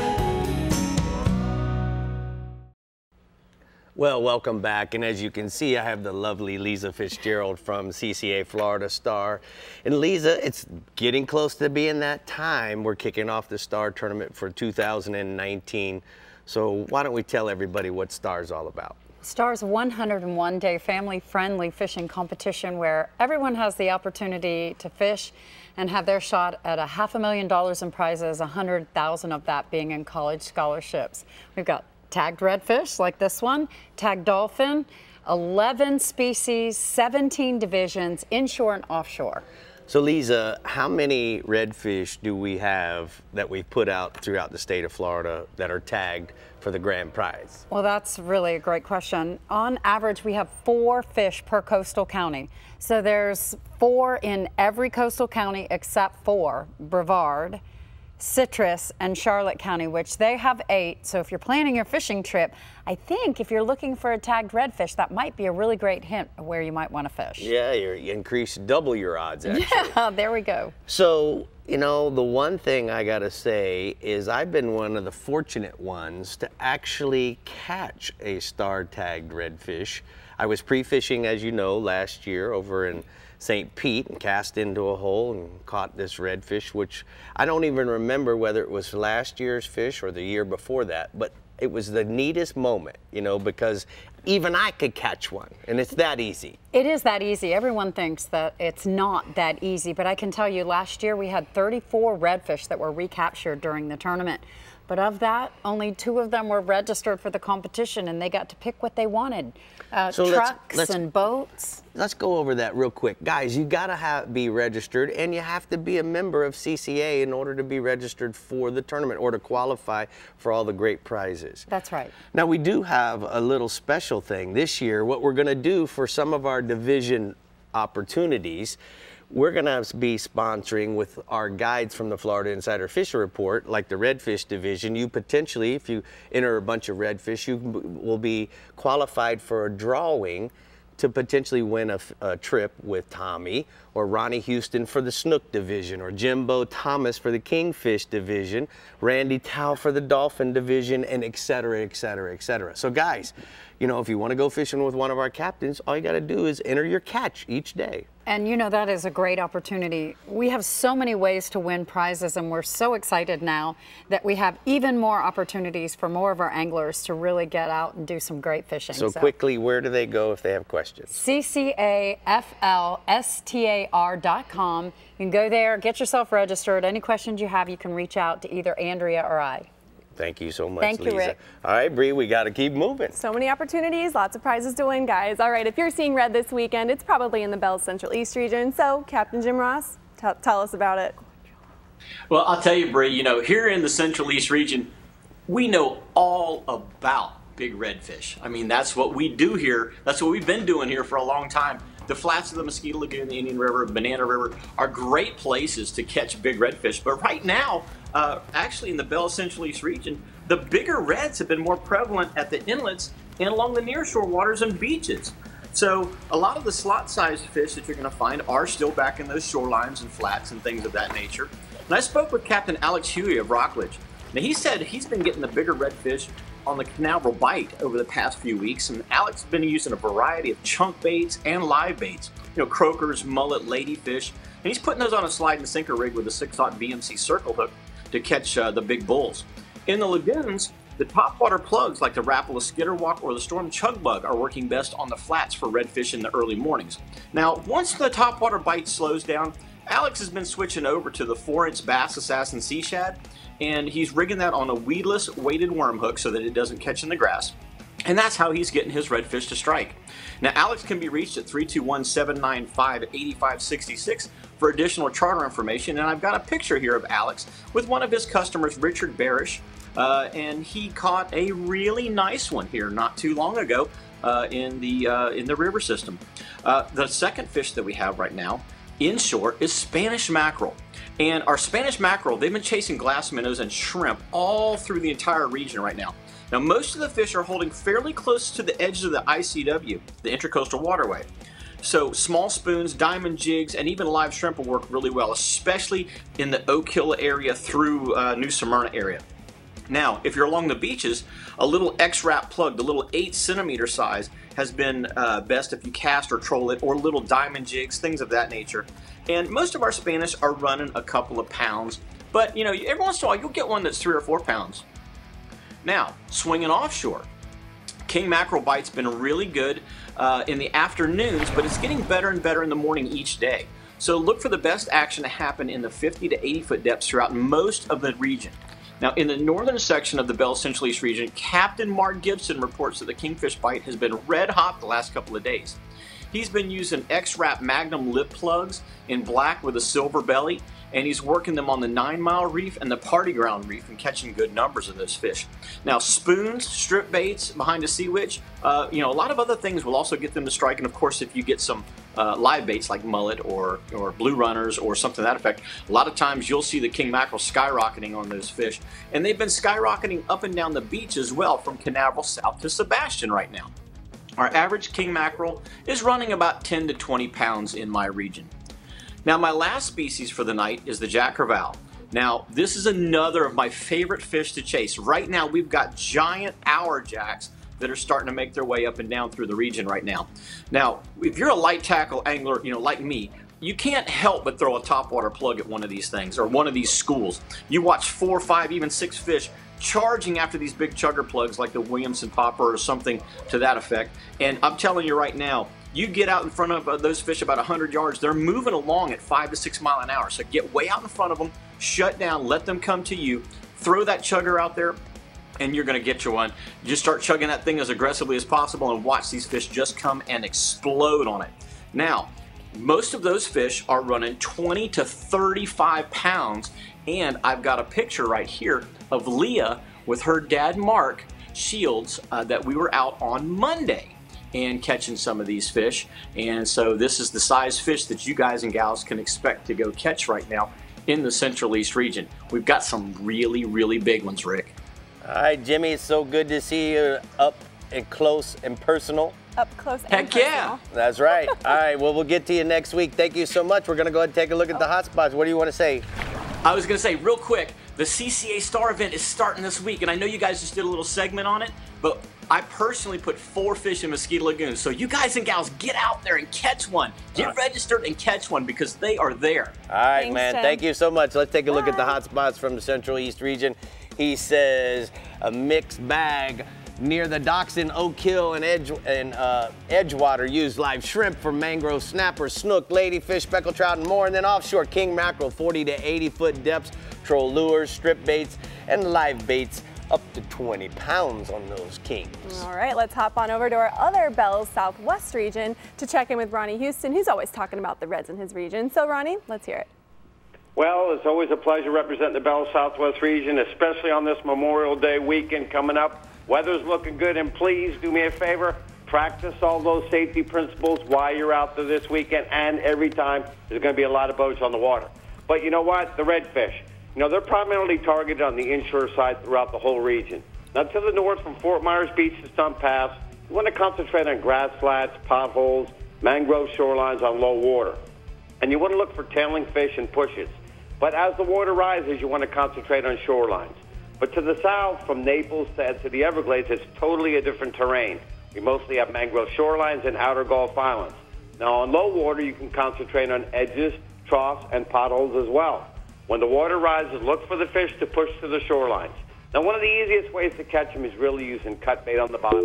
Well, welcome back, and as you can see, I have the lovely Lisa Fitzgerald from CCA Florida Star. And Lisa, it's getting close to being that time. We're kicking off the Star Tournament for 2019. So why don't we tell everybody what Star's all about? Star's 101-day family-friendly fishing competition where everyone has the opportunity to fish and have their shot at $500,000 in prizes, 100,000 of that being in college scholarships. We've got tagged redfish like this one, tagged dolphin, 11 species, 17 divisions, inshore and offshore. So Lisa, how many redfish do we have that we've put out throughout the state of Florida that are tagged for the grand prize? Well, that's really a great question. On average, we have 4 fish per coastal county. So there's 4 in every coastal county except for Brevard, Citrus, and Charlotte County, which they have 8. So if you're planning your fishing trip, I think if you're looking for a tagged redfish, that might be a really great hint of where you might want to fish. Yeah, you increase double your odds, actually. Yeah, there we go. So, you know, the one thing I gotta say is I've been one of the fortunate ones to actually catch a star tagged redfish. I was pre-fishing, as you know, last year over in St. Pete and cast into a hole and caught this redfish, which I don't even remember whether it was last year's fish or the year before that, but it was the neatest moment, you know, because even I could catch one, and it's that easy. It is that easy. Everyone thinks that it's not that easy, but I can tell you last year we had 34 redfish that were recaptured during the tournament. But of that, only 2 of them were registered for the competition, and they got to pick what they wanted. So trucks and boats. Let's go over that real quick. Guys, you gotta be registered, and you have to be a member of CCA in order to be registered for the tournament or to qualify for all the great prizes. That's right. Now, we do have a little special thing this year. What we're gonna do for some of our division opportunities, we're going to be sponsoring with our guides from the Florida Insider Fishing Report, like the Redfish division. You potentially, if you enter a bunch of redfish, you will be qualified for a drawing to potentially win a trip with Tommy or Ronnie Houston for the Snook division, or Jimbo Thomas for the Kingfish division, Randy Tao for the Dolphin division, and et cetera, et cetera, et cetera. So guys, you know, if you want to go fishing with one of our captains, all you got to do is enter your catch each day. And you know, that is a great opportunity. We have so many ways to win prizes, and we're so excited now that we have even more opportunities for more of our anglers to really get out and do some great fishing. So quickly, where do they go if they have questions? CCAFLSTAR.com. You can go there, get yourself registered. Any questions you have, you can reach out to either Andrea or I. Thank you so much, Thank Lisa. you, Rick. All right, Brie, we got to keep moving. So many opportunities, lots of prizes to win, guys. All right, if you're seeing red this weekend, it's probably in the Bell's Central East region. So, Captain Jim Ross, tell us about it. Well, I'll tell you, Brie, you know, here in the Central East region, we know all about big redfish. I mean, that's what we do here. That's what we've been doing here for a long time. The flats of the Mosquito Lagoon, the Indian River, Banana River are great places to catch big redfish. But right now, actually in the Bell Central East region, the bigger reds have been more prevalent at the inlets and along the nearshore waters and beaches. So a lot of the slot-sized fish that you're going to find are still back in those shorelines and flats and things of that nature. And I spoke with Captain Alex Huey of Rockledge. Now, he said he's been getting the bigger redfish on the Canaveral Bite over the past few weeks, and Alex has been using a variety of chunk baits and live baits, you know, croakers, mullet, ladyfish, and he's putting those on a slide and sinker rig with a 6/0 VMC circle hook to catch the big bulls. In the lagoons, the topwater plugs like the Rapala skitterwalk or the Storm chugbug are working best on the flats for redfish in the early mornings. Now, once the topwater bite slows down, Alex has been switching over to the 4-inch Bass Assassin Sea Shad, and he's rigging that on a weedless weighted worm hook so that it doesn't catch in the grass. And that's how he's getting his redfish to strike. Now, Alex can be reached at 321-795-8566 for additional charter information. And I've got a picture here of Alex with one of his customers, Richard Barish, and he caught a really nice one here not too long ago in the river system. The second fish that we have right now inshore is Spanish mackerel. And our Spanish mackerel, they've been chasing glass minnows and shrimp all through the entire region right now. Now, most of the fish are holding fairly close to the edge of the ICW, the Intercoastal Waterway. So small spoons, diamond jigs, and even live shrimp will work really well, especially in the Oak Hill area through New Smyrna area. Now, if you're along the beaches, a little X-Wrap plug, the little 8-centimeter size, has been best if you cast or troll it, or little diamond jigs, things of that nature. And most of our Spanish are running a couple of pounds, but you know, every once in a while you'll get one that's 3 or 4 pounds. Now, swinging offshore, king mackerel bite's been really good in the afternoons, but it's getting better and better in the morning each day. So look for the best action to happen in the 50 to 80 foot depths throughout most of the region. Now, in the northern section of the Bell Central East region, Captain Mark Gibson reports that the kingfish bite has been red hot the last couple of days. He's been using X-Wrap Magnum lip plugs in black with a silver belly, and he's working them on the 9 Mile Reef and the Party Ground Reef and catching good numbers of those fish. Now, spoons, strip baits behind a sea witch, you know, a lot of other things will also get them to strike. And of course, if you get some live baits like mullet or blue runners or something to that effect, a lot of times you'll see the king mackerel skyrocketing on those fish. And they've been skyrocketing up and down the beach as well, from Canaveral south to Sebastian right now. Our average king mackerel is running about 10 to 20 pounds in my region. Now, my last species for the night is the Jack Crevalle. Now, this is another of my favorite fish to chase. Right now, we've got giant hour jacks that are starting to make their way up and down through the region right now. Now, if you're a light tackle angler, you know, like me, you can't help but throw a topwater plug at one of these things or one of these schools. You watch 4, 5, even 6 fish charging after these big chugger plugs like the Williamson popper or something to that effect. And I'm telling you right now, you get out in front of those fish about 100 yards, they're moving along at 5 to 6 miles an hour. So get way out in front of them, shut down, let them come to you, throw that chugger out there, and you're going to get you one. Just start chugging that thing as aggressively as possible and watch these fish just come and explode on it. Now, most of those fish are running 20 to 35 pounds, and I've got a picture right here of Leah with her dad Mark Shields that we were out on Monday and catching some of these fish. And so this is the size fish that you guys and gals can expect to go catch right now in the Central East region. We've got some really, really big ones, Rick. All right, Jimmy, it's so good to see you up and close and personal. Up close and Heck personal. yeah. That's right. All right, well, we'll get to you next week. Thank you so much. We're going to go ahead and take a look at the hot spots. What do you want to say? I was going to say real quick, the CCA Star event is starting this week, and I know you guys just did a little segment on it, but I personally put 4 fish in Mosquito Lagoon. So you guys and gals, get out there and catch one. Get registered and catch one because they are there. All right, Thanks, man. Tim. Thank you so much. Let's take a look at the hot spots from the Central East region. He says a mixed bag near the docks in Oak Hill and Edgewater use live shrimp for mangrove snapper, snook, ladyfish, speckled trout, and more. And then offshore king mackerel, 40 to 80 foot depths, troll lures, strip baits, and live baits up to 20 pounds on those kings. All right, let's hop on over to our other Bell's Southwest region to check in with Ronnie Houston, who's always talking about the Reds in his region. So, Ronnie, let's hear it. Well, it's always a pleasure representing the Bell Southwest region, especially on this Memorial Day weekend coming up. Weather's looking good, and please do me a favor, practice all those safety principles while you're out there this weekend and every time. There's going to be a lot of boats on the water. But you know what? The redfish, you know, they're primarily targeted on the inshore side throughout the whole region. Now, to the north from Fort Myers Beach to Stump Pass, you want to concentrate on grass flats, potholes, mangrove shorelines on low water. And you want to look for tailing fish and pushes. But as the water rises, you want to concentrate on shorelines. But to the south, from Naples to the Everglades, it's totally a different terrain. We mostly have mangrove shorelines and outer Gulf Islands. Now, on low water, you can concentrate on edges, troughs, and potholes as well. When the water rises, look for the fish to push to the shorelines. Now, one of the easiest ways to catch them is really using cut bait on the bottom.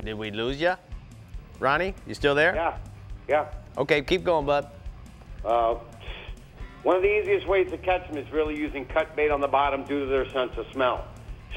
Did we lose you? Ronnie, you still there? Yeah. Okay, keep going, bud. One of the easiest ways to catch them is really using cut bait on the bottom due to their sense of smell.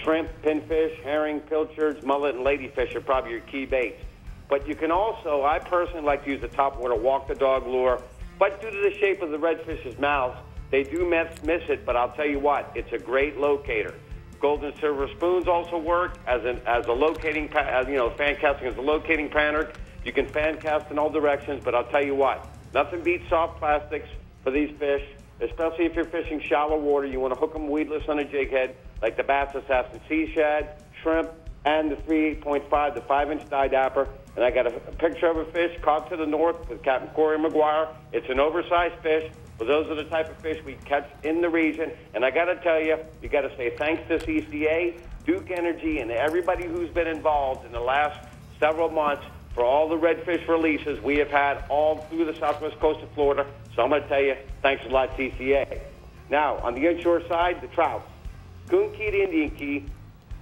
Shrimp, pinfish, herring, pilchards, mullet, and ladyfish are probably your key baits. But you can also, I personally like to use the topwater walk the dog lure, but due to the shape of the redfish's mouth, they do miss it, but I'll tell you what, it's a great locator. Gold and silver spoons also work as a locating, fan casting as a locating pattern. You can fan cast in all directions, but I'll tell you what, nothing beats soft plastics for these fish, especially if you're fishing shallow water. You want to hook them weedless on a jig head, like the Bass Assassin Sea Shad, shrimp, and the 3.5, the 5-inch didapper. And I got a picture of a fish caught to the north with Captain Corey McGuire. It's an oversized fish, but those are the type of fish we catch in the region. And I got to tell you, you got to say thanks to CCA, Duke Energy, and everybody who's been involved in the last several months for all the redfish releases we have had all through the southwest coast of Florida. So I'm going to tell you, thanks a lot, CCA. Now, on the inshore side, the trout. Coon Key to Indian Key.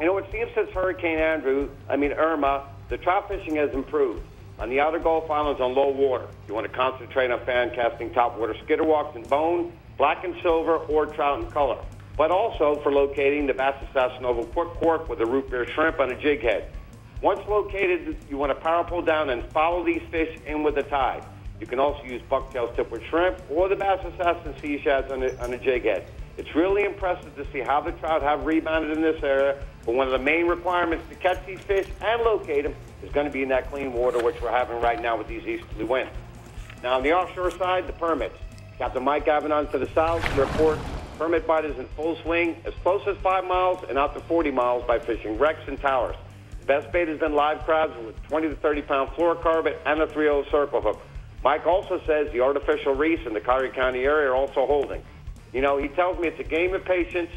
You know, it seems since Hurricane Irma, the trout fishing has improved. On the outer Gulf Islands on low water, you want to concentrate on fan casting topwater skitterwalks and bone, black and silver, or trout in color. But also for locating the Bass Assassin Oval Cork with a root beer shrimp on a jig head. Once located, you want to power pull down and follow these fish in with the tide. You can also use bucktail tipwood shrimp or the Bass Assassin Sea Shads on a jig head. It's really impressive to see how the trout have rebounded in this area, but one of the main requirements to catch these fish and locate them is going to be in that clean water, which we're having right now with these easterly winds. Now, on the offshore side, the permits. Captain Mike Avanon to the south report permit bite is in full swing, as close as 5 miles and out to 40 miles by fishing wrecks and towers. The best bait has been live crabs with 20 to 30-pound fluorocarbon and a 3/0 circle hook. Mike also says the artificial reefs in the Collier County area are also holding. You know, he tells me it's a game of patience.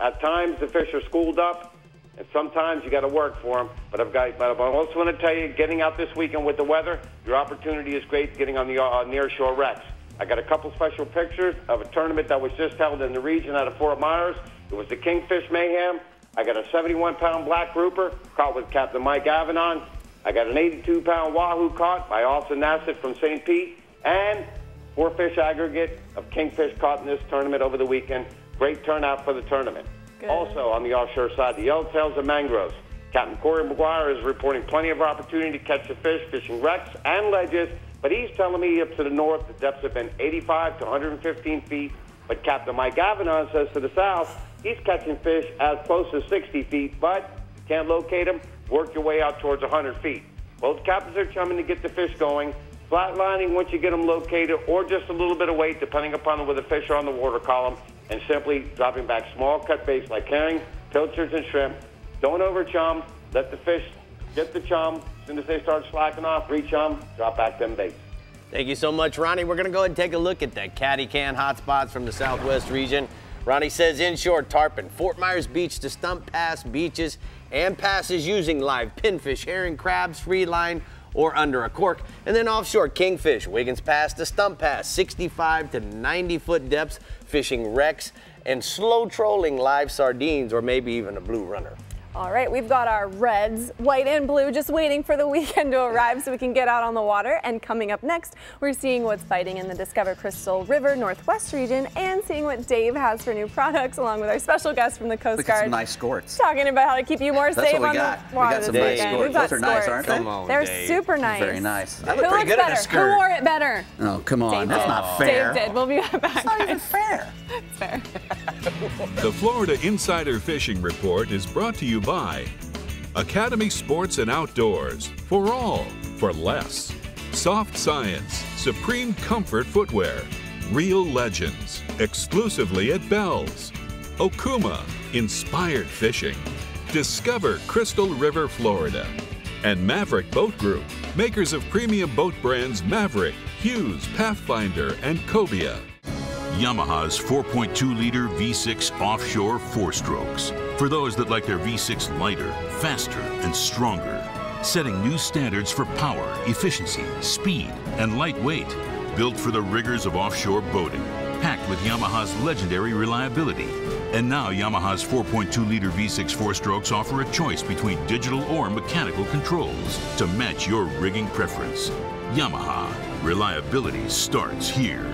At times, the fish are schooled up, and sometimes you got to work for them. But I also want to tell you, getting out this weekend with the weather, your opportunity is great getting on the near-shore wrecks. I got a couple special pictures of a tournament that was just held in the region out of Fort Myers. It was the Kingfish Mayhem. I got a 71-pound black grouper caught with Captain Mike Avanon. I got an 82-pound wahoo caught by Austin Nassett from St. Pete, and 4 fish aggregate of kingfish caught in this tournament over the weekend. Great turnout for the tournament. Good. Also, on the offshore side, the yellowtails and mangroves. Captain Corey McGuire is reporting plenty of opportunity to catch the fish, fishing wrecks and ledges, but he's telling me up to the north, the depths have been 85 to 115 feet. But Captain Mike Avanon says to the south, he's catching fish as close as 60 feet, but you can't locate them, work your way out towards 100 feet. Both captains are chumming to get the fish going. Flatlining once you get them located, or just a little bit of weight depending upon where the fish are on the water column, and simply dropping back small cut baits like herring, pilchards, and shrimp. Don't over chum. Let the fish get the chum. As soon as they start slacking off, re-chum, drop back them baits. Thank you so much, Ronnie. We're going to go ahead and take a look at the catty can hotspots from the southwest region. Ronnie says inshore tarpon, Fort Myers Beach to Stump Pass beaches, and passes using live pinfish, herring, crabs, free line, or under a cork. And then offshore, kingfish, Wiggins Pass to Stump Pass, 65 to 90-foot depths, fishing wrecks, and slow trolling live sardines, or maybe even a blue runner. All right, we've got our reds, white and blue, just waiting for the weekend to arrive so we can get out on the water. And coming up next, we're seeing what's fighting in the Discover Crystal River Northwest region and seeing what Dave has for new products, along with our special guest from the Coast Look Guard. at some nice skorts. Talking about how to keep you more safe on the water. We got some nice skorts. We've got Those are nice, aren't they? Come on, They're Dave. super nice. Very nice. Who looks better? Who wore it better? Oh, come on. Dave That's did. not fair. Dave did. We'll be right back. It's not even fair. It's fair. The Florida Insider Fishing Report is brought to you by Academy Sports and Outdoors, for all, for less. Soft Science, Supreme Comfort Footwear. Real Legends, exclusively at Bell's. Okuma, Inspired Fishing. Discover Crystal River, Florida. And Maverick Boat Group, makers of premium boat brands Maverick, Hughes, Pathfinder, and Cobia. Yamaha's 4.2-liter V6 offshore 4-strokes. For those that like their V6 lighter, faster, and stronger. Setting new standards for power, efficiency, speed, and lightweight. Built for the rigors of offshore boating. Packed with Yamaha's legendary reliability. And now Yamaha's 4.2-liter V6 4-strokes offer a choice between digital or mechanical controls to match your rigging preference. Yamaha. Reliability starts here.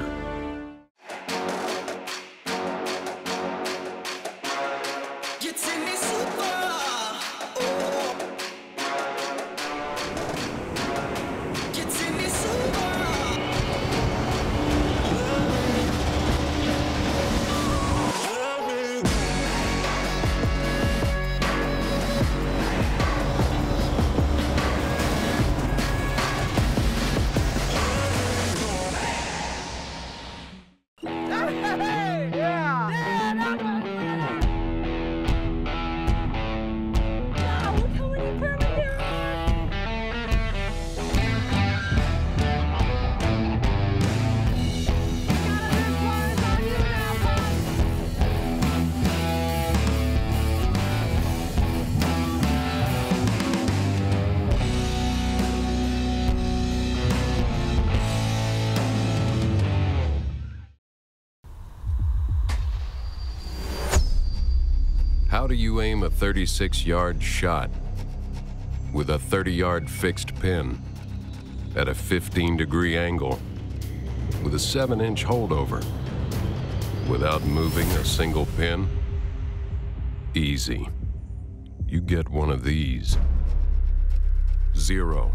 do you aim a 36-yard shot with a 30-yard fixed pin at a 15-degree angle with a 7-inch holdover without moving a single pin? Easy. You get one of these. Zero,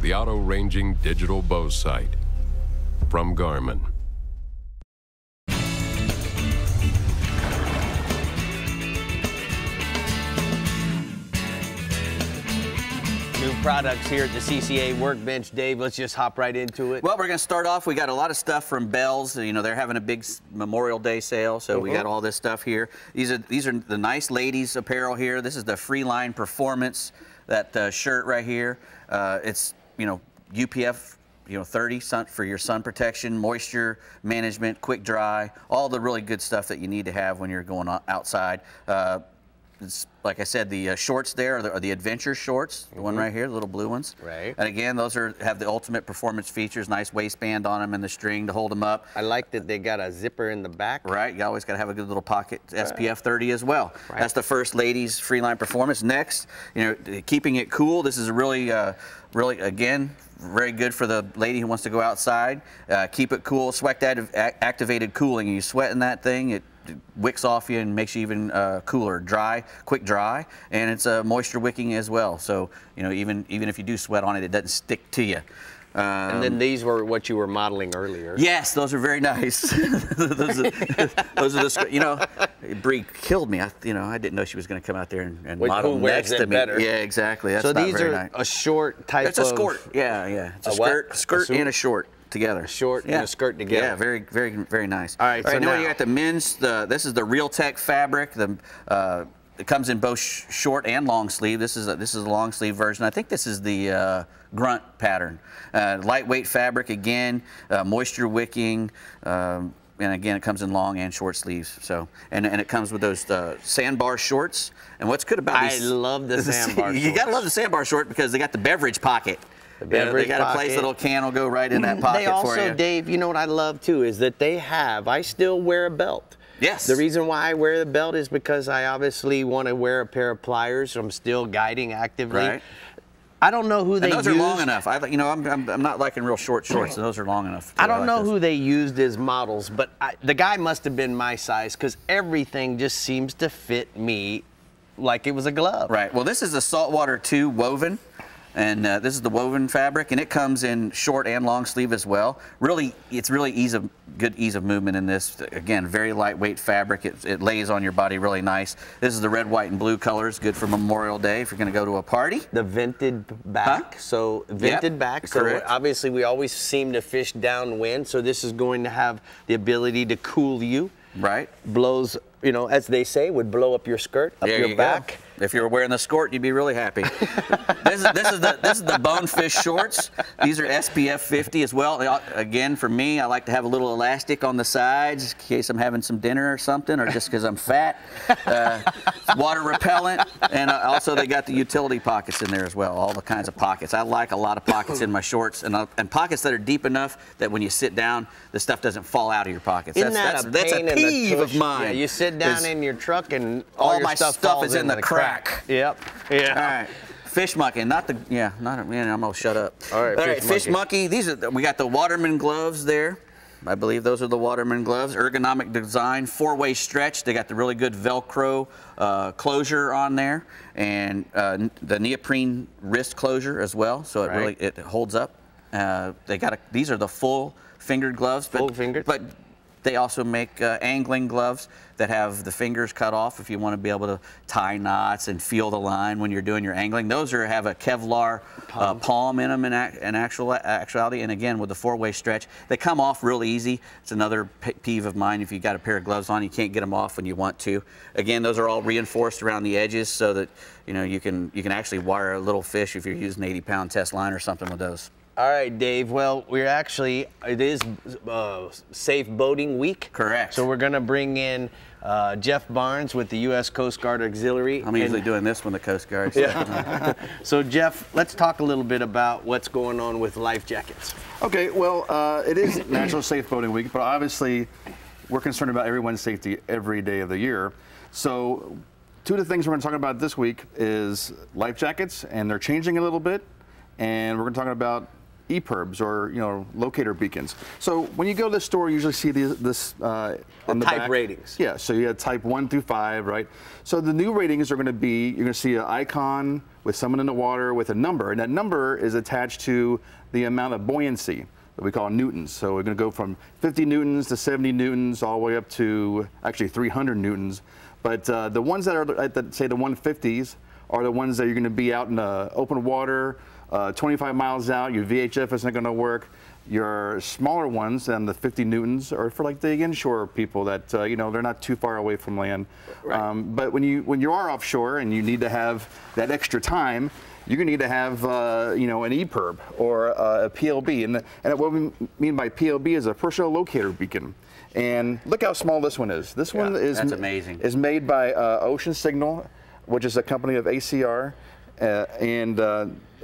the auto-ranging digital bow sight from Garmin. New products here at the CCA Workbench. Dave, let's just hop right into it. Well, we're going to start off. We got a lot of stuff from Bell's. You know, they're having a big Memorial Day sale, so we got all this stuff here. These are the nice ladies' apparel here. This is the Freeline Performance, that shirt right here. It's, you know, UPF, 30 for your sun protection, moisture management, quick dry, all the really good stuff that you need to have when you're going outside. It's, like I said, the shorts there are the adventure shorts, the one right here, the little blue ones. Right. And again, those have the ultimate performance features, nice waistband on them and the string to hold them up. I like that they got a zipper in the back. Right, you always got to have a good little pocket, SPF 30 as well. Right. That's the first ladies Freeline Performance. Next, keeping it cool. This is really, again, very good for the lady who wants to go outside. Keep it cool, sweat activated cooling. You sweat in that thing, it wicks off you and makes you even cooler. Dry, quick dry, and it's moisture wicking as well. So even if you do sweat on it, it doesn't stick to you. And then these were what you were modeling earlier. Yes, those are very nice. those are the, Brie killed me. I didn't know she was going to come out there and model next to me. Better. Yeah, exactly. That's so not these very are nice. A short type. It's a skirt. Yeah. It's a skirt and a short together. A short and a skirt together. Yeah, very, very, very nice. All right. So now you got the men's. This is the Real Tech fabric. It comes in both short and long sleeve. This is a long sleeve version. I think this is the grunt pattern. Lightweight fabric again, moisture wicking, and again it comes in long and short sleeves. So and it comes with those sandbar shorts. And what's good about these? I love the sandbar. You gotta love the sandbar short because they got the beverage pocket. They got a place, little can will go right in that pocket for you. They also, Dave, you know what I love too is that I still wear a belt. Yes. The reason why I wear the belt is because I obviously want to wear a pair of pliers. So I'm still guiding actively. Right. I don't know who they used. Those are long enough. I'm not liking real short shorts, so those are long enough. I don't know who they used as models, but the guy must have been my size because everything just seems to fit me like it was a glove. Right. Well, this is the Saltwater 2 woven. And this is the woven fabric, and it comes in short and long sleeve as well. Really, it's really good ease of movement in this. Again, very lightweight fabric. It lays on your body really nice. This is the red, white, and blue colors. Good for Memorial Day if you're going to go to a party. The vented back. So vented back. So correct. Obviously, we always seem to fish downwind. So this is going to have the ability to cool you. Right. Blows, as they say, would blow up your skirt, up your back. Go. If you were wearing the skirt, you'd be really happy. This is the Bonefish shorts. These are SPF 50 as well. Again, for me, I like to have a little elastic on the sides in case I'm having some dinner or something, or just because I'm fat. Water repellent, and also they got the utility pockets in there as well. All the kinds of pockets. I like a lot of pockets in my shorts, and pockets that are deep enough that when you sit down, the stuff doesn't fall out of your pockets. That's a peeve of mine. Yeah, you sit down in your truck and all your my stuff is in the crack. Yep. Yeah. All right. Fish Monkey, I'm gonna shut up. All right, Fish Monkey. We got the Waterman gloves there. I believe those are the Waterman gloves. Ergonomic design, 4-way stretch. They got the really good Velcro closure on there, and the neoprene wrist closure as well. So it holds up. These are the full fingered gloves. Full fingered. But they also make angling gloves that have the fingers cut off if you want to be able to tie knots and feel the line when you're doing your angling. Those have a Kevlar palm in them in actuality. And again, with the 4-way stretch, they come off real easy. It's another peeve of mine. If you got a pair of gloves on, you can't get them off when you want to. Again, those are all reinforced around the edges so that you can actually wire a little fish if you're using an 80-pound test line or something with those. All right, Dave. Well, it is Safe Boating Week. Correct. So we're going to bring in Jeff Barnes with the U.S. Coast Guard Auxiliary. I'm usually doing this when the Coast Guard. So. Yeah. So, Jeff, let's talk a little bit about what's going on with life jackets. Okay. Well, it is National Safe Boating Week, but obviously we're concerned about everyone's safety every day of the year. So two of the things we're going to talk about this week is life jackets, and they're changing a little bit. And we're going to talk about EPIRBs, or locator beacons. So when you go to the store, you usually see this on the type back. ratings. Yeah, so you have type 1 through 5, right? So the new ratings are going to be, you're going to see an icon with someone in the water with a number, and that number is attached to the amount of buoyancy that we call newtons. So we're going to go from 50 newtons to 70 newtons, all the way up to actually 300 newtons. But the ones that are at, say, the 150s are the ones that you're going to be out in the open water, 25 miles out, your VHF isn't going to work. Your smaller ones than the 50 newtons are for like the inshore people that they're not too far away from land. Right. But when you are offshore and you need to have that extra time, you're going to need to have an EPIRB or a PLB. And what we mean by PLB is a personal locator beacon. And look how small this one is. This one is that's amazing. Is made by Ocean Signal, which is a company of ACR.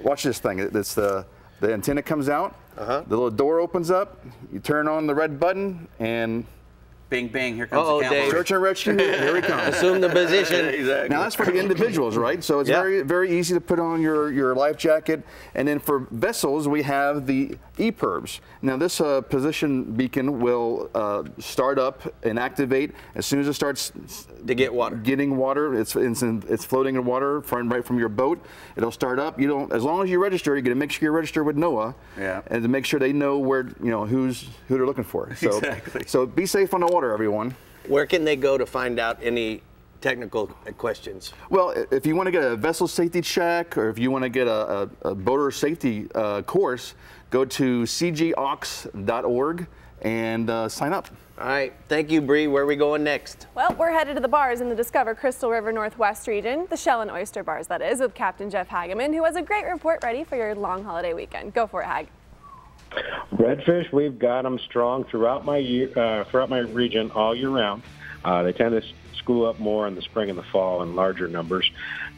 Watch this thing. It's the antenna comes out. The little door opens up. You turn on the red button, and bing, bing. Here comes the cavalry. Search and rescue. Here we come. Assume the position. Exactly. Now that's for the individuals, right? So it's very, very easy to put on your life jacket. And then for vessels, we have the EPIRBs. Now this position beacon will start up and activate as soon as it starts to get water. Getting water. It's floating in water right from your boat. It'll start up. You don't, as long as you register, you got to make sure you register with NOAA. Yeah. And to make sure they know where who they're looking for. So, exactly. So be safe on the water, everyone. Where can they go to find out any technical questions? Well, if you want to get a vessel safety check, or if you want to get a boater safety course, go to cgox.org and sign up. All right. Thank you, Brie. Where are we going next? Well, we're headed to the bars in the Discover Crystal River Northwest region, the Shell and Oyster Bars, that is, with Captain Jeff Hageman, who has a great report ready for your long holiday weekend. Go for it, Hag. Redfish, we've got them strong throughout my region all year round. They tend to school up more in the spring and the fall in larger numbers.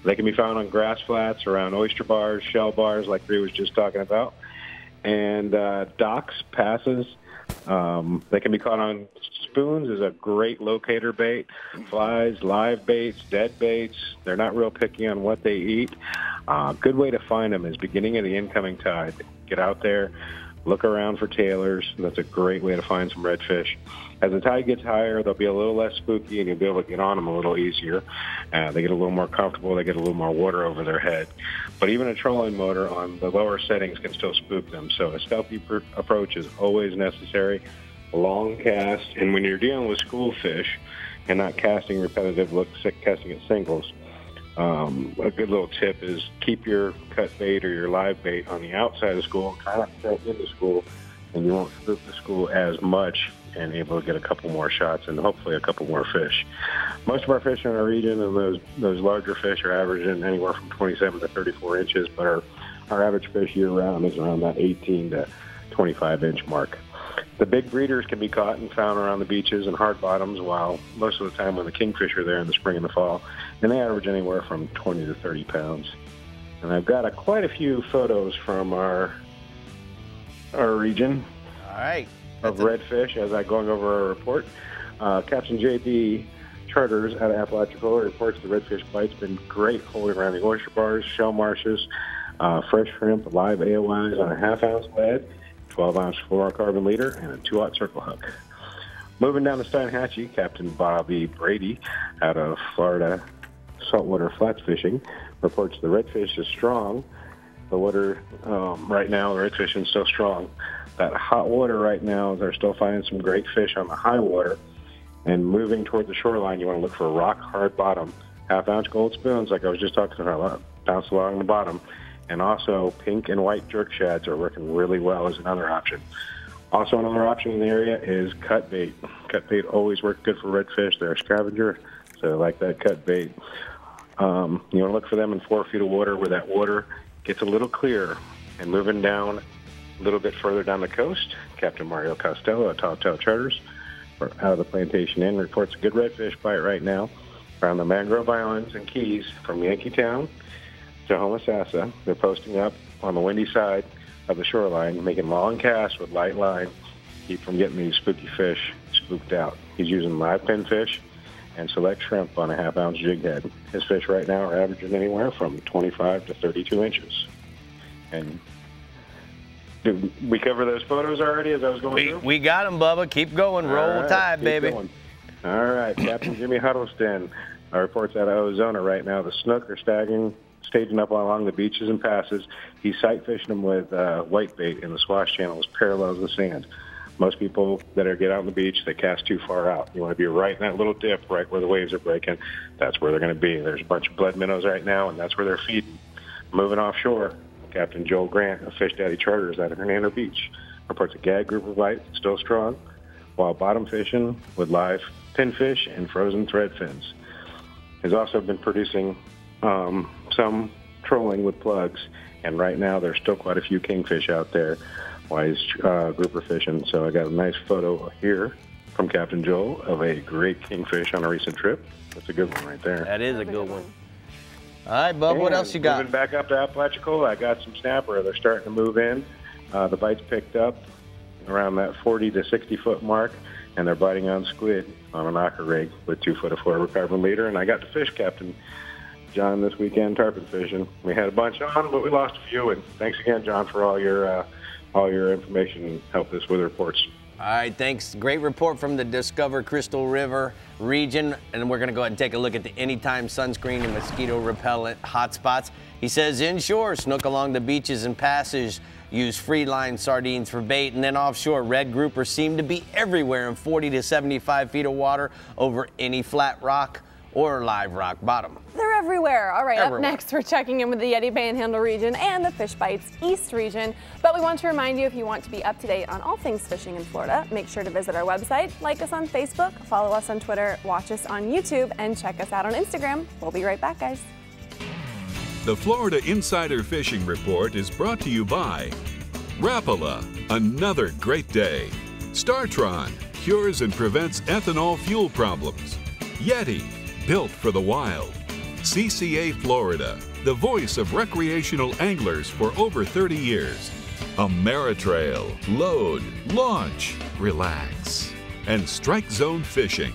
They can be found on grass flats, around oyster bars, shell bars, like Brie was just talking about, and docks, passes. They can be caught on spoons is a great locator bait. Flies, live baits, dead baits. They're not real picky on what they eat. Good way to find them is beginning of the incoming tide. Get out there, look around for tailors. That's a great way to find some redfish. As the tide gets higher, they'll be a little less spooky, and you'll be able to get on them a little easier. They get a little more comfortable. They get a little more water over their head. But even a trolling motor on the lower settings can still spook them. So a stealthy approach is always necessary. Long cast, and when you're dealing with school fish and not casting repetitive looks, casting at singles, a good little tip is keep your cut bait or your live bait on the outside of the school, try not to throw it into school, and you won't spook the school as much and able to get a couple more shots and hopefully a couple more fish. Most of our fish in our region and those larger fish are averaging anywhere from 27 to 34 inches, but our average fish year-round is around that 18 to 25-inch mark. The big breeders can be caught and found around the beaches and hard bottoms, while most of the time when the kingfish are there in the spring and the fall, and they average anywhere from 20 to 30 pounds. And I've got quite a few photos from our region. All right. Of redfish as I'm going over our report. Captain J.B. Charters out of Apalachicola reports the redfish bite's been great holding around the oyster bars, shell marshes, fresh shrimp, live AOIs on a half-ounce lead, 12-ounce fluorocarbon leader, and a 2-aught circle hook. Moving down the Steinhatchee, Captain Bobby Brady out of Florida Saltwater Flats Fishing reports the redfish is strong. The water right now, the redfish is so strong. That hot water right now, they're still finding some great fish on the high water. And moving toward the shoreline, you want to look for a rock-hard bottom. Half-ounce gold spoons, like I was just talking about, bounce along the bottom. And also, pink and white jerk shads are working really well as another option. Also, another option in the area is cut bait. Cut bait always works good for redfish. They're a scavenger, so I like that cut bait. You want to look for them in 4 feet of water where that water gets a little clearer. And moving down a little bit further down the coast, Captain Mario Costello at Untitled Charters out of the Plantation Inn reports a good redfish bite right now around the Mangrove Islands and Keys from Yankeetown to Homosassa. They're posting up on the windy side of the shoreline, making long casts with light line, keep from getting these spooky fish spooked out. He's using live pinfish and select shrimp on a half-ounce jig head. His fish right now are averaging anywhere from 25 to 32 inches. And did we cover those photos already as I was going through? We got them, Bubba. Keep going. Roll right, Tide, baby. Going. All right, Captain Jimmy Huddleston. Our reports out of Ozona right now. The snook are staging up along the beaches and passes. He's sight fishing them with whitebait in the swash channels parallel to the sand. Most people that get out on the beach, they cast too far out. You want to be right in that little dip, right where the waves are breaking. That's where they're going to be. There's a bunch of blood minnows right now, and that's where they're feeding. Moving offshore, Captain Joel Grant of Fish Daddy Charters out of Hernando Beach reports a gag grouper bite still strong, while bottom fishing with live pinfish and frozen thread fins. Has also been producing some trolling with plugs, and right now there's still quite a few kingfish out there while he's grouper fishing. So I got a nice photo here from Captain Joel of a great kingfish on a recent trip. That's a good one right there. That is a good one. All right, Bub, what else you got? Moving back up to Apalachicola, I got some snapper. They're starting to move in. The bites picked up around that 40 to 60 foot mark, and they're biting on squid on an ocker rig with 2 foot of fluorocarbon leader. And I got to fish Captain John this weekend tarpon fishing. We had a bunch on, but we lost a few. And thanks again, John, for all your information and help us with reports. All right, thanks. Great report from the Discover Crystal River region. And we're going to go ahead and take a look at the anytime sunscreen and mosquito repellent hotspots. He says inshore, snook along the beaches and passes, use free line sardines for bait, and then offshore, red groupers seem to be everywhere in 40 to 75 feet of water over any flat rock or live rock bottom. They're everywhere. All right, Everywhere. Up next, we're checking in with the Yeti Panhandle region and the Fish Bites East region. But we want to remind you, if you want to be up to date on all things fishing in Florida, make sure to visit our website, like us on Facebook, follow us on Twitter, watch us on YouTube, and check us out on Instagram. We'll be right back, guys. The Florida Insider Fishing Report is brought to you by Rapala, another great day. Startron, cures and prevents ethanol fuel problems. Yeti, built for the wild. CCA Florida, the voice of recreational anglers for over 30 years. Ameritrail, load, launch, relax. And Strike Zone Fishing.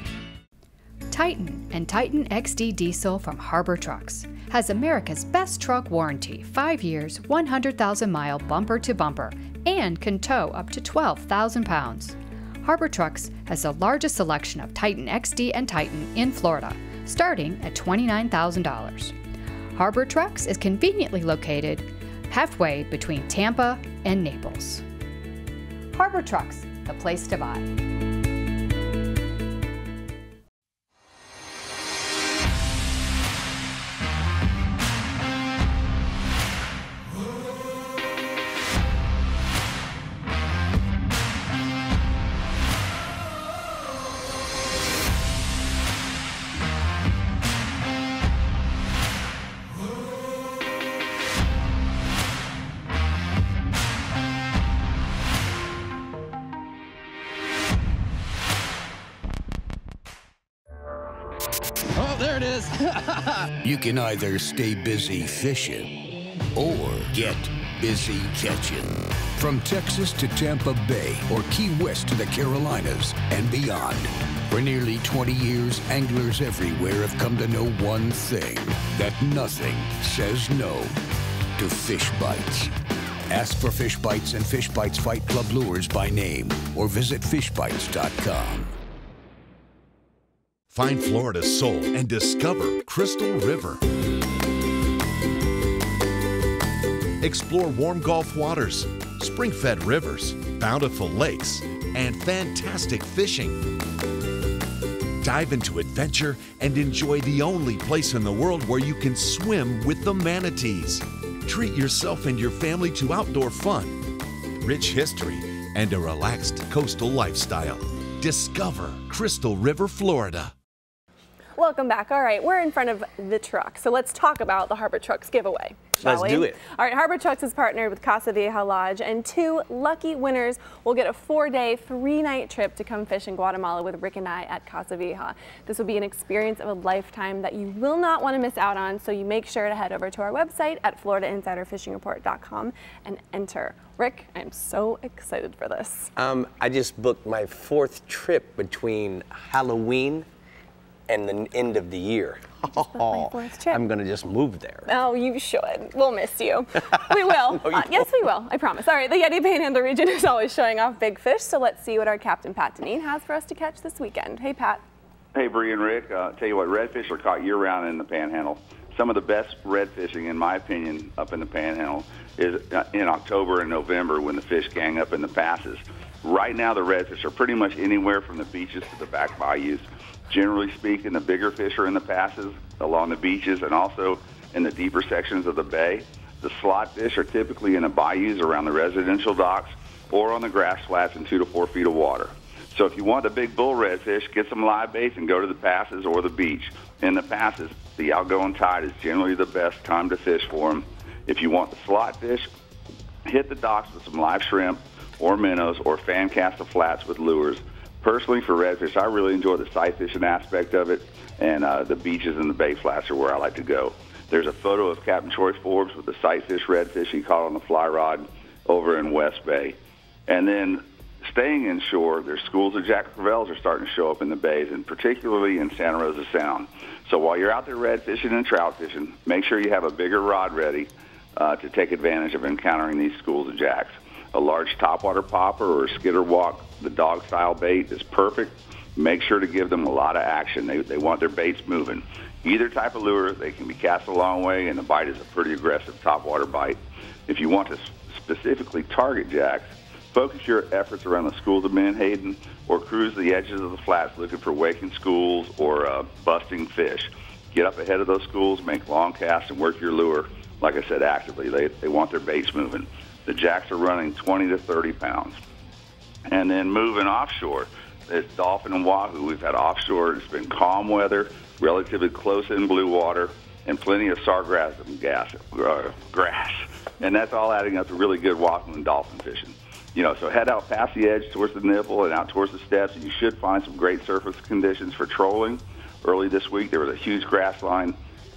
Titan and Titan XD Diesel from Harbor Trucks has America's best truck warranty, 5 years, 100,000-mile bumper-to-bumper, and can tow up to 12,000 pounds. Harbor Trucks has the largest selection of Titan XD and Titan in Florida, starting at $29,000. Harbor Trucks is conveniently located halfway between Tampa and Naples. Harbor Trucks, the place to buy. Oh, there it is. You can either stay busy fishing or get busy catching. From Texas to Tampa Bay or Key West to the Carolinas and beyond. For nearly 20 years, anglers everywhere have come to know one thing, that nothing says no to fish bites. Ask for Fish Bites and Fish Bites Fight Club lures by name or visit fishbites.com. Find Florida's soul and discover Crystal River. Explore warm Gulf waters, spring-fed rivers, bountiful lakes, and fantastic fishing. Dive into adventure and enjoy the only place in the world where you can swim with the manatees. Treat yourself and your family to outdoor fun, rich history, and a relaxed coastal lifestyle. Discover Crystal River, Florida. Welcome back. All right, we're in front of the truck, so let's talk about the Harbor Trucks giveaway, shall we? Let's do it. All right, Harbor Trucks is partnered with Casa Vieja Lodge, and 2 lucky winners will get a 4-day, 3-night trip to come fish in Guatemala with Rick and I at Casa Vieja. This will be an experience of a lifetime that you will not want to miss out on, so you make sure to head over to our website at FloridaInsiderFishingReport.com and enter. Rick, I'm so excited for this. I just booked my 4th trip between Halloween and the end of the year. I'm going to just move there. Oh, you should. We'll miss you. We will. No, yes, we will. I promise. All right, the Yeti Panhandle region is always showing off big fish, so let's see what our Captain Pat Deneen has for us to catch this weekend. Hey, Pat. Hey, Brie and Rick. Tell you what, redfish are caught year-round in the Panhandle. Some of the best red fishing, in my opinion, up in the Panhandle is in October and November when the fish gang up in the passes. Right now, the redfish are pretty much anywhere from the beaches to the back bayous. Generally speaking, the bigger fish are in the passes, along the beaches, and also in the deeper sections of the bay. The slot fish are typically in the bayous around the residential docks or on the grass flats in 2 to 4 feet of water. So if you want the big bull redfish, get some live baits and go to the passes or the beach. In the passes, the outgoing tide is generally the best time to fish for them. If you want the slot fish, hit the docks with some live shrimp or minnows or fan cast the flats with lures. Personally, for redfish, I really enjoy the sight fishing aspect of it, and the beaches and the bay flats are where I like to go. There's a photo of Captain Troy Forbes with the sight fish redfish he caught on the fly rod over in West Bay. And then staying inshore, there's schools of Jack Crevalles are starting to show up in the bays, and particularly in Santa Rosa Sound. So while you're out there red fishing and trout fishing, make sure you have a bigger rod ready to take advantage of encountering these schools of Jacks. A large topwater popper or a skitter walk, the dog-style bait, is perfect. Make sure to give them a lot of action. They want their baits moving. Either type of lure, they can be cast a long way, and the bite is a pretty aggressive topwater bite. If you want to specifically target Jacks, focus your efforts around the schools of Menhaden or cruise the edges of the flats looking for waking schools or busting fish. Get up ahead of those schools, make long casts, and work your lure, like I said, actively. They want their baits moving. The Jacks are running 20 to 30 pounds. And then moving offshore, it's dolphin and wahoo. We've had offshore. It's been calm weather, relatively close in blue water, and plenty of sargassum grass. And that's all adding up to really good wahoo and dolphin fishing. You know, so head out past the edge towards the nipple and out towards the steps, and you should find some great surface conditions for trolling. Early this week, there was a huge grass line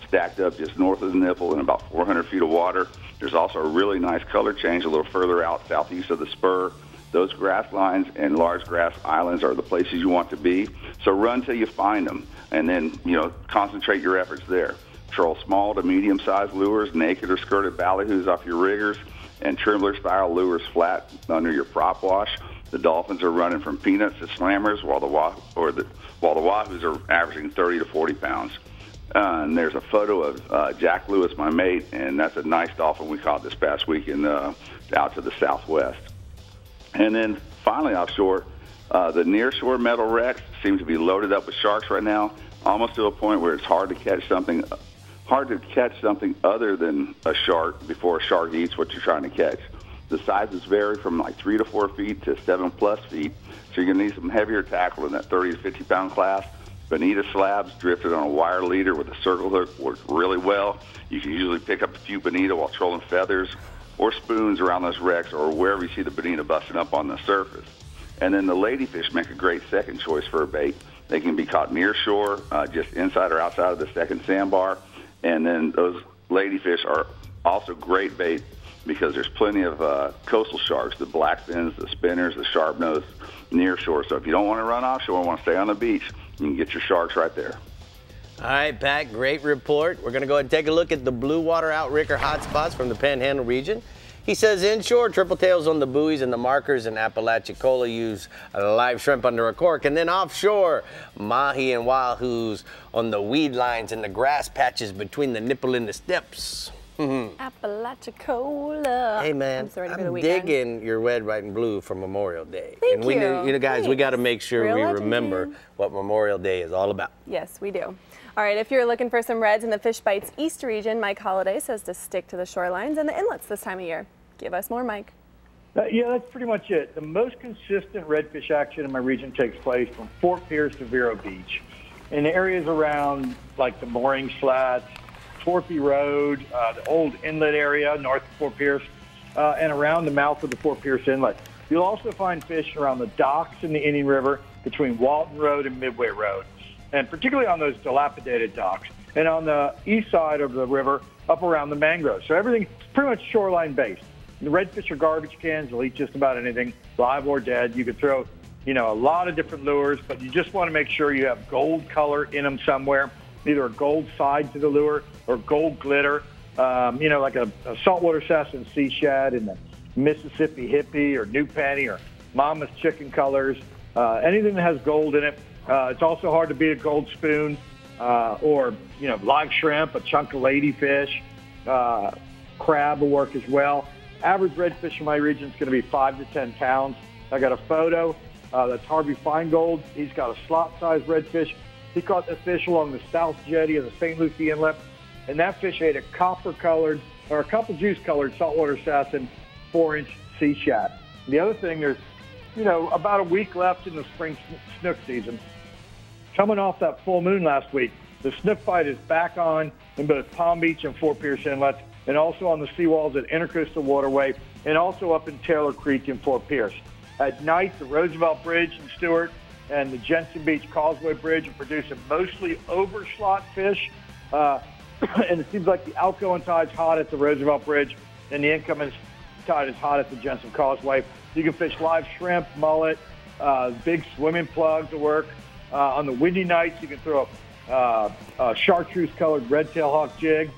stacked up just north of the nipple in about 400 feet of water. There's also a really nice color change a little further out southeast of the spur. Those grass lines and large grass islands are the places you want to be. So run till you find them, and then, you know, concentrate your efforts there. Troll small to medium-sized lures, naked or skirted ballyhoos off your riggers, and trembler-style lures flat under your prop wash. The dolphins are running from peanuts to slammers, while the wahoos are averaging 30 to 40 pounds. And there's a photo of Jack Lewis, my mate, and that's a nice dolphin we caught this past weekend out to the southwest. And then finally offshore, the nearshore metal wrecks seem to be loaded up with sharks right now, almost to a point where it's hard to catch something other than a shark before a shark eats what you're trying to catch. The sizes vary from like 3 to 4 feet to 7+ feet, so you're going to need some heavier tackle in that 30 to 50 pound class. Bonita slabs drifted on a wire leader with a circle hook work really well. You can usually pick up a few bonita while trolling feathers or spoons around those wrecks or wherever you see the bonita busting up on the surface. And then the ladyfish make a great second choice for a bait. They can be caught near shore, just inside or outside of the second sandbar. And then those ladyfish are also great bait because there's plenty of coastal sharks, the blackfins, the spinners, the sharpnose, near shore. So if you don't want to run offshore and want to stay on the beach, you can get your sharks right there. All right, Pat, great report. We're going to go ahead and take a look at the blue water outrigger hotspots from the Panhandle region. He says inshore, triple tails on the buoys and the markers, and Apalachicola use live shrimp under a cork. And then offshore, mahi and wahoos on the weed lines and the grass patches between the nipple and the steps. Apalachicola. Hey, man, I'm digging your red, white, and blue for Memorial Day. Thank and we you. You know, guys, we got to make sure Real we legend, remember man. what Memorial Day is all about. Yes, we do. All right, if you're looking for some reds in the Fish Bites East region, Mike Holliday says to stick to the shorelines and the inlets this time of year. Give us more, Mike. Yeah, that's pretty much it. The most consistent redfish action in my region takes place from Fort Pierce to Vero Beach. In the areas around, like the mooring flats, Torpy Road, the old inlet area north of Fort Pierce, and around the mouth of the Fort Pierce Inlet. You'll also find fish around the docks in the Indian River between Walton Road and Midway Road, and particularly on those dilapidated docks. And on the east side of the river, up around the mangroves. So everything's pretty much shoreline based. The redfish are garbage cans. They'll eat just about anything, live or dead. You could throw a lot of different lures, but you just want to make sure you have gold color in them somewhere, either a gold side to the lure or gold glitter, like a saltwater sass and sea shad in the Mississippi hippie or new penny or mama's chicken colors, anything that has gold in it. It's also hard to beat a gold spoon or, live shrimp, a chunk of ladyfish, crab will work as well. Average redfish in my region is going to be 5 to 10 pounds. I got a photo. That's Harvey Feingold. He's got a slot-sized redfish. He caught the fish along the South Jetty of the St. Lucie Inlet, and that fish ate a copper-colored or a couple juice-colored saltwater sass 4-inch sea shad. The other thing, there's, about a week left in the spring snook season. Coming off that full moon last week, the snook bite is back on in both Palm Beach and Fort Pierce Inlets, and also on the seawalls at Intercoastal Waterway, and also up in Taylor Creek in Fort Pierce. At night, the Roosevelt Bridge in Stewart and the Jensen Beach Causeway Bridge are producing mostly overslot fish, and it seems like the outgoing tide's hot at the Roosevelt Bridge, and the incoming tide is hot at the Jensen Causeway. You can fish live shrimp, mullet, big swimming plugs will work. On the windy nights, you can throw a chartreuse-colored red tailhawk jig.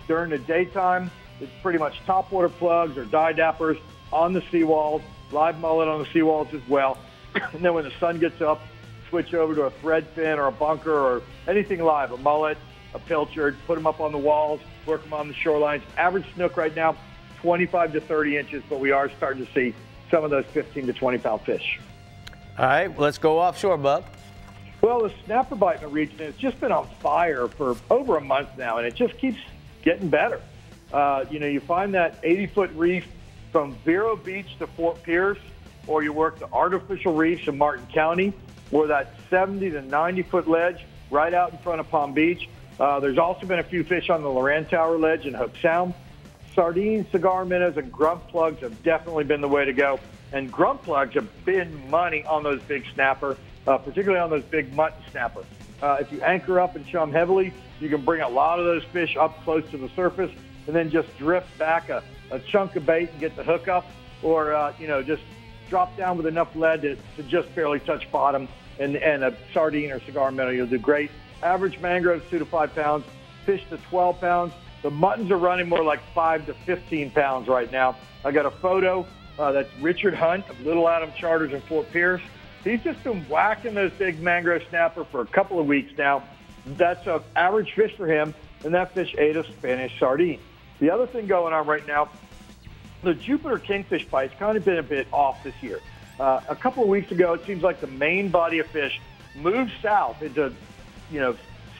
During the daytime, it's pretty much topwater plugs or dye dappers on the seawalls, live mullet on the seawalls as well. And then when the sun gets up, switch over to a thread fin or a bunker or anything live, a mullet, a pilchard, put them up on the walls, work them on the shorelines. Average snook right now, 25 to 30 inches, but we are starting to see some of those 15 to 20-pound fish. All right, well, let's go offshore, Bub. Well, the snapper bite in the region has just been on fire for over a month now, and it just keeps getting better. You find that 80-foot reef from Vero Beach to Fort Pierce, or you work the artificial reefs in Martin County, or that 70 to 90-foot ledge right out in front of Palm Beach. There's also been a few fish on the Loran Tower ledge in Hope Sound. Sardines, cigar minnows, and grump plugs have definitely been the way to go. And grump plugs have been money on those big snapper, particularly on those big mutton snapper. If you anchor up and chum heavily, you can bring a lot of those fish up close to the surface and then just drift back a chunk of bait and get the hook up, or, just drop down with enough lead to just barely touch bottom, and a sardine or cigar minnow, you'll do great. Average mangroves, 2 to 5 pounds, fish to 12 pounds. The muttons are running more like 5 to 15 pounds right now. I got a photo. That's Richard Hunt of Little Adam Charters in Fort Pierce. He's just been whacking those big mangrove snapper for a couple of weeks now. That's an average fish for him, and that fish ate a Spanish sardine. The other thing going on right now, the Jupiter kingfish bite's kind of been a bit off this year. A couple of weeks ago, it seems like the main body of fish moved south into,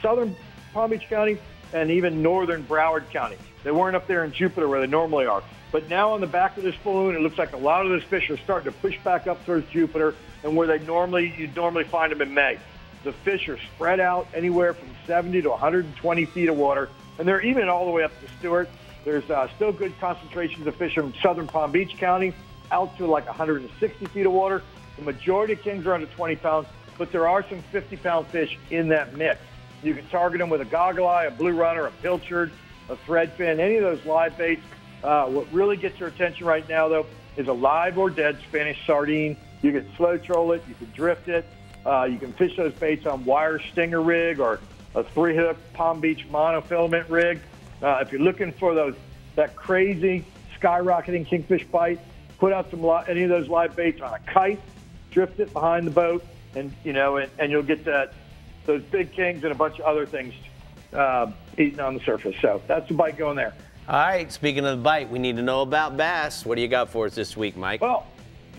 southern Palm Beach County and even northern Broward County. They weren't up there in Jupiter where they normally are. But now on the back of this full moon, it looks like a lot of those fish are starting to push back up towards Jupiter and where you'd normally find them in May. The fish are spread out anywhere from 70 to 120 feet of water, and they're even all the way up to Stewart. There's still good concentrations of fish from southern Palm Beach County out to like 160 feet of water. The majority of kings are under 20 pounds, but there are some 50-pound fish in that mix. You can target them with a goggle eye, a blue runner, a pilchard, a thread fin, any of those live baits. What really gets your attention right now, though, is a live or dead Spanish sardine. You can slow troll it. You can drift it. You can fish those baits on wire stinger rig or a 3-hook Palm Beach monofilament rig. If you're looking for that crazy skyrocketing kingfish bite, put out any of those live baits on a kite, drift it behind the boat, and you'll get those big kings and a bunch of other things eating on the surface. So that's the bite going there. All right, speaking of the bite, we need to know about bass. What do you got for us this week, Mike? Well,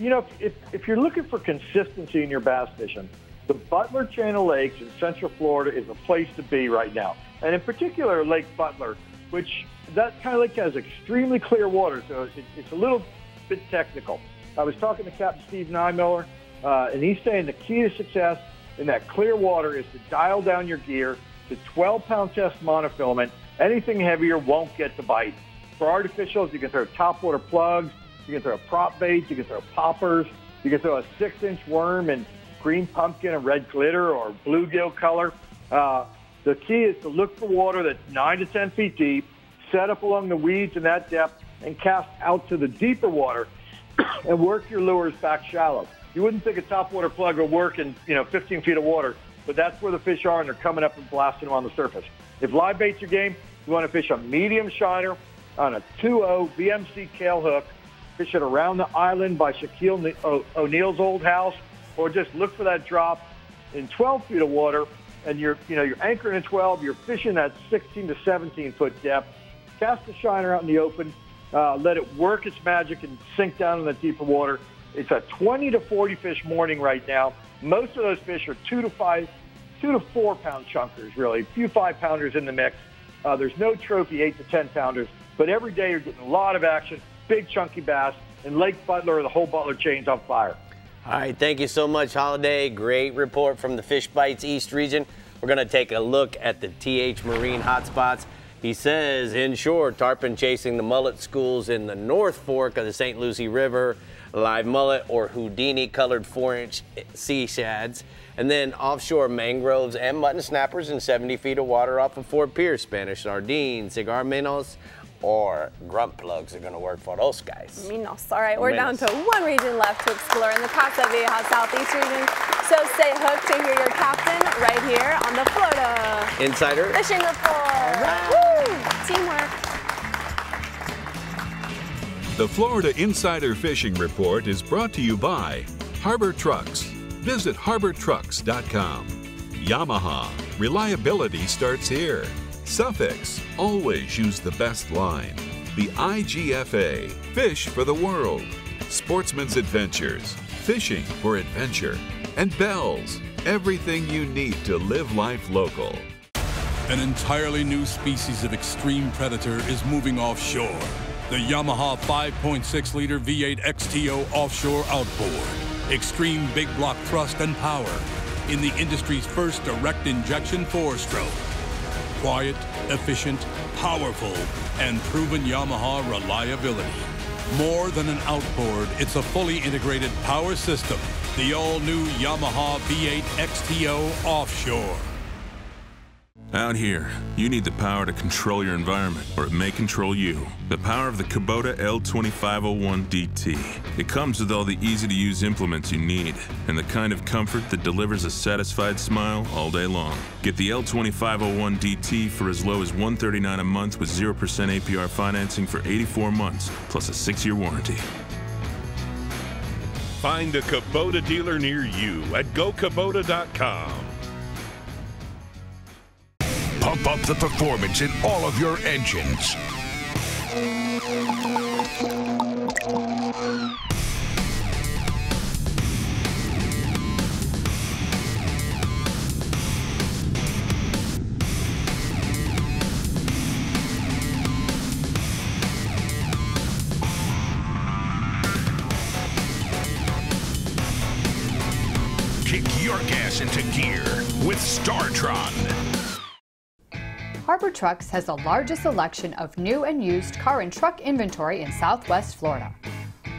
if you're looking for consistency in your bass fishing, the Butler Channel Lakes in Central Florida is a place to be right now. And in particular, Lake Butler, which that kind of lake has extremely clear water, so it's a little bit technical. I was talking to Captain Steve Nymiller, and he's saying the key to success in that clear water is to dial down your gear to 12-pound test monofilament. Anything heavier won't get the bite. For artificials, you can throw topwater plugs, you can throw prop baits, you can throw poppers, you can throw a 6-inch worm in green pumpkin and red glitter or bluegill color. The key is to look for water that's 9 to 10 feet deep, set up along the weeds in that depth, and cast out to the deeper water and work your lures back shallow. You wouldn't think a topwater plug would work in 15 feet of water, but that's where the fish are, and they're coming up and blasting them on the surface. If live bait's your game, you want to fish a medium shiner on a 2.0 BMC Kale hook, fish it around the island by Shaquille O'Neal's old house, or just look for that drop in 12 feet of water, and you're anchoring in 12, you're fishing at 16 to 17 foot depth. Cast the shiner out in the open, let it work its magic and sink down in the deeper water. It's a 20 to 40 fish morning right now. Most of those fish are 2 to 4 pound chunkers, really. A few 5-pounders in the mix. There's no trophy 8 to 10 pounders, but every day you're getting a lot of action, big chunky bass, and Lake Butler, the whole Butler chain's on fire. All right, thank you so much, Holiday. Great report from the Fish Bites East region. We're going to take a look at the TH Marine hotspots. He says, inshore, tarpon chasing the mullet schools in the North Fork of the St. Lucie River, live mullet or Houdini colored 4-inch sea shads, and then offshore mangroves and mutton snappers in 70 feet of water off of Fort Pierce. Spanish sardines, cigar minos, or grunt plugs are going to work for those guys. Minos. All right, we're down to one region left to explore in the Casa Vieja Southeast region. So stay hooked to hear your captain right here on the Florida Insider Fishing Report. Woo! Teamwork. The Florida Insider Fishing Report is brought to you by Harbor Trucks. Visit harbortrucks.com. Yamaha. Reliability starts here. Suffix. Always use the best line. The IGFA. Fish for the world. Sportsman's Adventures. Fishing for adventure. And Bells. Everything you need to live life local. An entirely new species of extreme predator is moving offshore. The Yamaha 5.6-liter V8 XTO offshore outboard. Extreme big block thrust and power in the industry's first direct injection 4-stroke. Quiet, efficient, powerful, and proven Yamaha reliability. More than an outboard, it's a fully integrated power system. The all-new Yamaha V8 XTO Offshore. Out here, you need the power to control your environment, or it may control you. The power of the Kubota L2501DT. It comes with all the easy-to-use implements you need, and the kind of comfort that delivers a satisfied smile all day long. Get the L2501DT for as low as $139 a month with 0% APR financing for 84 months, plus a 6-year warranty. Find a Kubota dealer near you at gokubota.com. Pump up the performance in all of your engines. Kick your gas into gear with StarTron. Harbor Trucks has the largest selection of new and used car and truck inventory in Southwest Florida.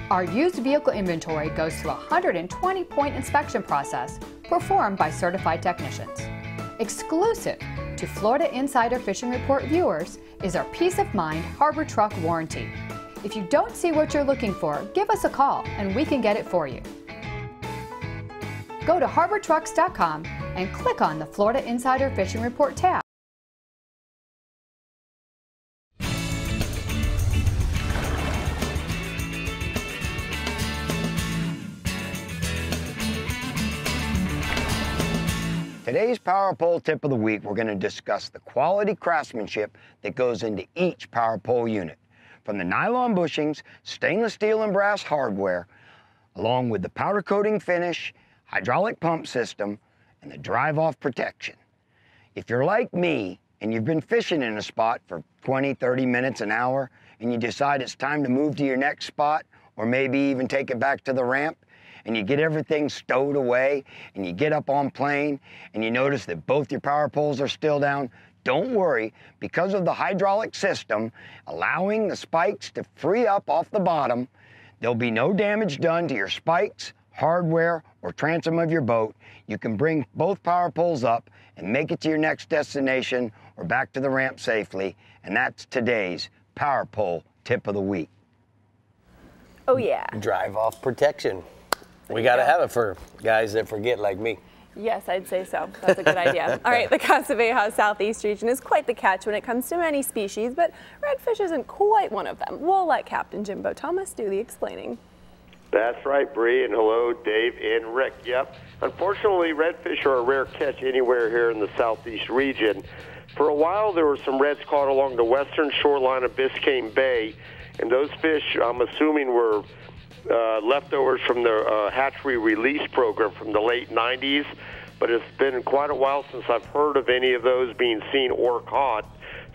Our used vehicle inventory goes through a 120-point inspection process performed by certified technicians. Exclusive to Florida Insider Fishing Report viewers is our Peace of Mind Harbor Truck Warranty. If you don't see what you're looking for, give us a call and we can get it for you. Go to harbortrucks.com and click on the Florida Insider Fishing Report tab. Today's Power Pole Tip of the Week, we're going to discuss the quality craftsmanship that goes into each Power Pole unit. From the nylon bushings, stainless steel and brass hardware, along with the powder coating finish, hydraulic pump system, and the drive-off protection. If you're like me, and you've been fishing in a spot for 20, 30 minutes, an hour, and you decide it's time to move to your next spot, or maybe even take it back to the ramp, and you get everything stowed away, and you get up on plane, and you notice that both your power poles are still down, don't worry, because of the hydraulic system allowing the spikes to free up off the bottom, there'll be no damage done to your spikes, hardware, or transom of your boat. You can bring both power poles up and make it to your next destination or back to the ramp safely, and that's today's Power Pole Tip of the Week. Oh yeah. Drive-off protection. We got to have it for guys that forget like me. Yes, I'd say so. That's a good idea. All right, the Casa Vieja Southeast region is quite the catch when it comes to many species, but redfish isn't quite one of them. We'll let Captain Jimbo Thomas do the explaining. That's right, Bree, and hello, Dave and Rick. Yep. Unfortunately, redfish are a rare catch anywhere here in the Southeast region. For a while, there were some reds caught along the western shoreline of Biscayne Bay, and those fish, I'm assuming, were leftovers from the hatchery release program from the late 90s, but it's been quite a while since I've heard of any of those being seen or caught,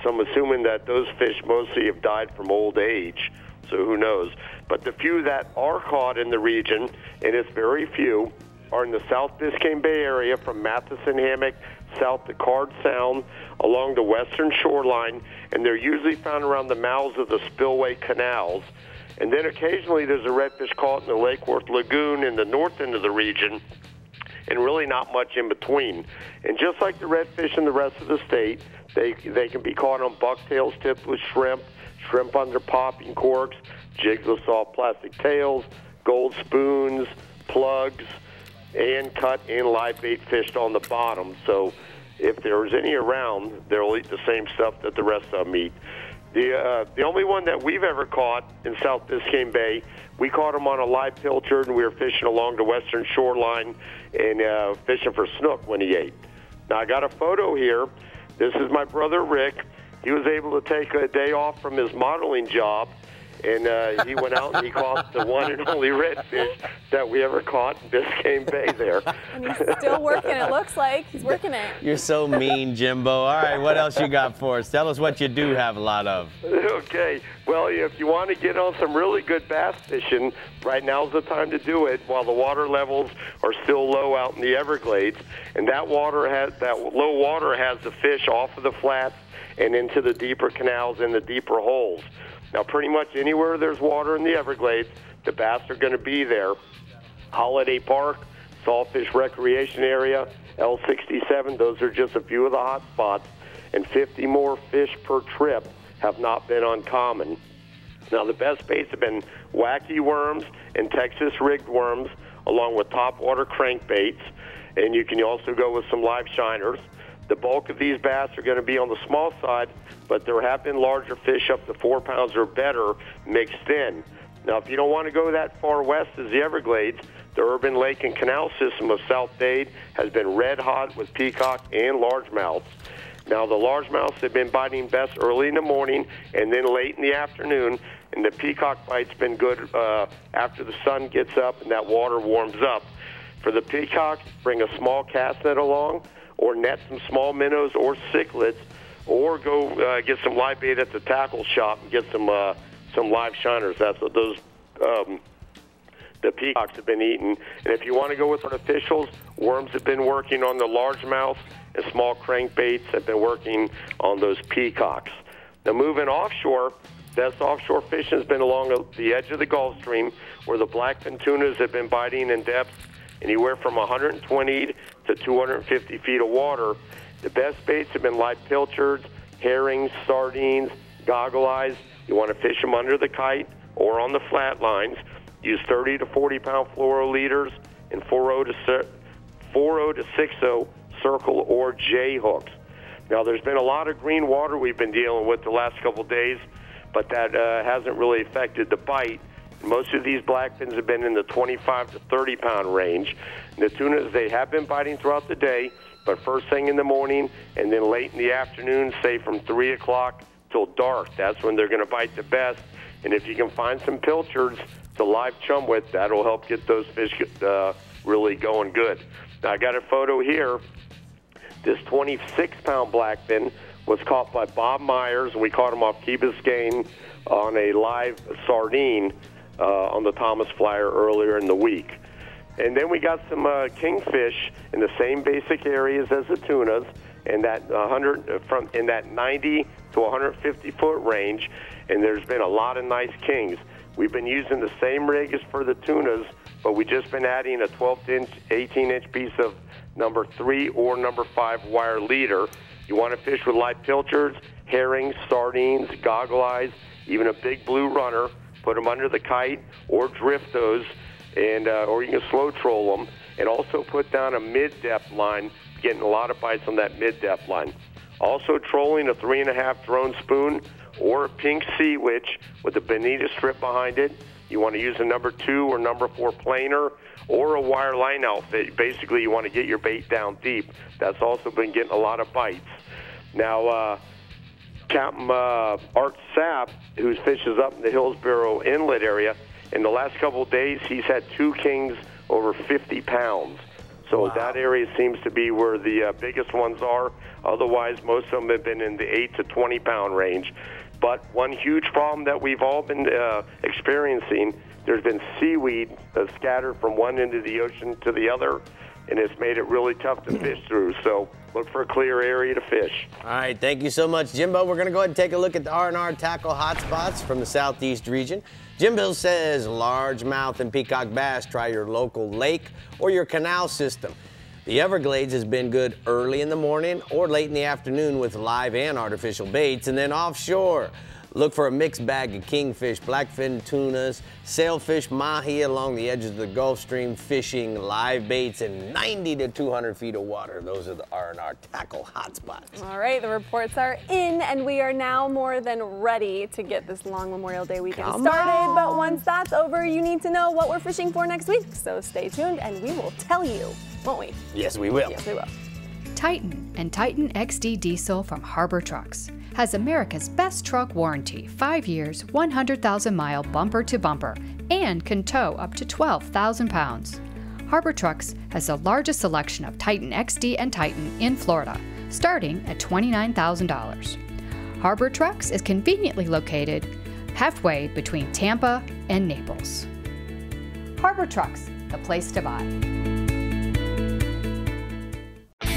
so I'm assuming that those fish mostly have died from old age, so who knows. But the few that are caught in the region, and it's very few, are in the South Biscayne Bay area from Matheson Hammock south to Card Sound along the western shoreline, and they're usually found around the mouths of the spillway canals. And then occasionally there's a redfish caught in the Lake Worth Lagoon in the north end of the region, and really not much in between. And just like the redfish in the rest of the state, they can be caught on bucktails tipped with shrimp, shrimp under popping corks, jigs with soft plastic tails, gold spoons, plugs, and cut and live bait fished on the bottom. So if there's any around, they'll eat the same stuff that the rest of them eat. The only one that we've ever caught in South Biscayne Bay, we caught him on a live pilchard, and we were fishing along the western shoreline and fishing for snook when he ate. Now, I got a photo here. This is my brother, Rick. He was able to take a day off from his modeling job, and he went out and he caught the one and only redfish that we ever caught in Biscayne Bay there. And he's still working, it looks like. He's working it. You're so mean, Jimbo. All right, what else you got for us? Tell us what you do have a lot of. Okay. Well, if you want to get on some really good bass fishing, right now's the time to do it while the water levels are still low out in the Everglades. And that low water has the fish off of the flats and into the deeper canals and the deeper holes. Now, pretty much anywhere there's water in the Everglades, the bass are going to be there. Holiday Park, Saltfish Recreation Area, L67, those are just a few of the hot spots, and 50 more fish per trip have not been uncommon. Now, the best baits have been wacky worms and Texas rigged worms, along with topwater crankbaits, and you can also go with some live shiners. The bulk of these bass are going to be on the small side, but there have been larger fish up to 4 pounds or better mixed in. Now, if you don't want to go that far west as the Everglades, the urban lake and canal system of South Dade has been red hot with peacock and largemouths. Now, the largemouths have been biting best early in the morning and then late in the afternoon, and the peacock bite's been good after the sun gets up and that water warms up. For the peacocks, bring a small cast net along, or net some small minnows or cichlids, or go get some live bait at the tackle shop and get some live shiners. That's what those the peacocks have been eating. And if you want to go with artificials, worms have been working on the largemouth, and small crankbaits have been working on those peacocks. Now, moving offshore, best offshore fishing has been along the edge of the Gulf Stream, where the blackfin tunas have been biting in depths anywhere from 120 to 250 feet of water. The best baits have been live pilchards, herrings, sardines, goggle eyes. You want to fish them under the kite or on the flat lines. Use 30 to 40 pound fluoro leaders and 4.0 to 6.0 circle or J hooks. Now, there's been a lot of green water we've been dealing with the last couple of days, but that hasn't really affected the bite. Most of these blackfins have been in the 25 to 30 pound range. The tunas, they have been biting throughout the day, but first thing in the morning and then late in the afternoon, say from 3 o'clock till dark, that's when they're going to bite the best. And if you can find some pilchards to live chum with, that'll help get those fish really going good. Now, I got a photo here. This 26-pound blackfin was caught by Bob Myers, and we caught him off Key Biscayne on a live sardine on the Thomas Flyer earlier in the week. And then we got some kingfish in the same basic areas as the tunas, in that 90 to 150 foot range, and there's been a lot of nice kings. We've been using the same rig as for the tunas, but we've just been adding a 12-inch, 18-inch piece of number 3 or number 5 wire leader. You want to fish with live pilchards, herrings, sardines, goggle eyes, even a big blue runner. Put them under the kite or drift those, and or you can slow troll them, and also put down a mid-depth line, getting a lot of bites on that mid-depth line. Also trolling a 3.5 drone spoon or a pink sea witch with a bonita strip behind it. You want to use a number 2 or number 4 planer or a wire line outfit. Basically, you want to get your bait down deep. That's also been getting a lot of bites. Now, Captain Art Sapp, who fishes up in the Hillsborough Inlet area, in the last couple of days, he's had 2 kings over 50 pounds. So that area seems to be where the biggest ones are. Otherwise, most of them have been in the 8 to 20 pound range. But one huge problem that we've all been experiencing, there's been seaweed scattered from one end of the ocean to the other, and it's made it really tough to fish through. So look for a clear area to fish. All right, thank you so much, Jimbo. We're going to go ahead and take a look at the R&R tackle hotspots from the southeast region. Jimbo says largemouth and peacock bass, try your local lake or your canal system. The Everglades has been good early in the morning or late in the afternoon with live and artificial baits. And then offshore, look for a mixed bag of kingfish, blackfin tunas, sailfish, mahi along the edges of the Gulf Stream, fishing live baits in 90 to 200 feet of water. Those are the R&R tackle hotspots. All right, the reports are in, and we are now more than ready to get this long Memorial Day weekend started. But once that's over, you need to know what we're fishing for next week. So stay tuned, and we will tell you, won't we? Yes, we will. Yes, we will. Titan and Titan XD Diesel from Harbor Trucks has America's best truck warranty, 5 years, 100,000-mile bumper-to-bumper, and can tow up to 12,000 pounds. Harbor Trucks has the largest selection of Titan XD and Titan in Florida, starting at $29,000. Harbor Trucks is conveniently located halfway between Tampa and Naples. Harbor Trucks, the place to buy.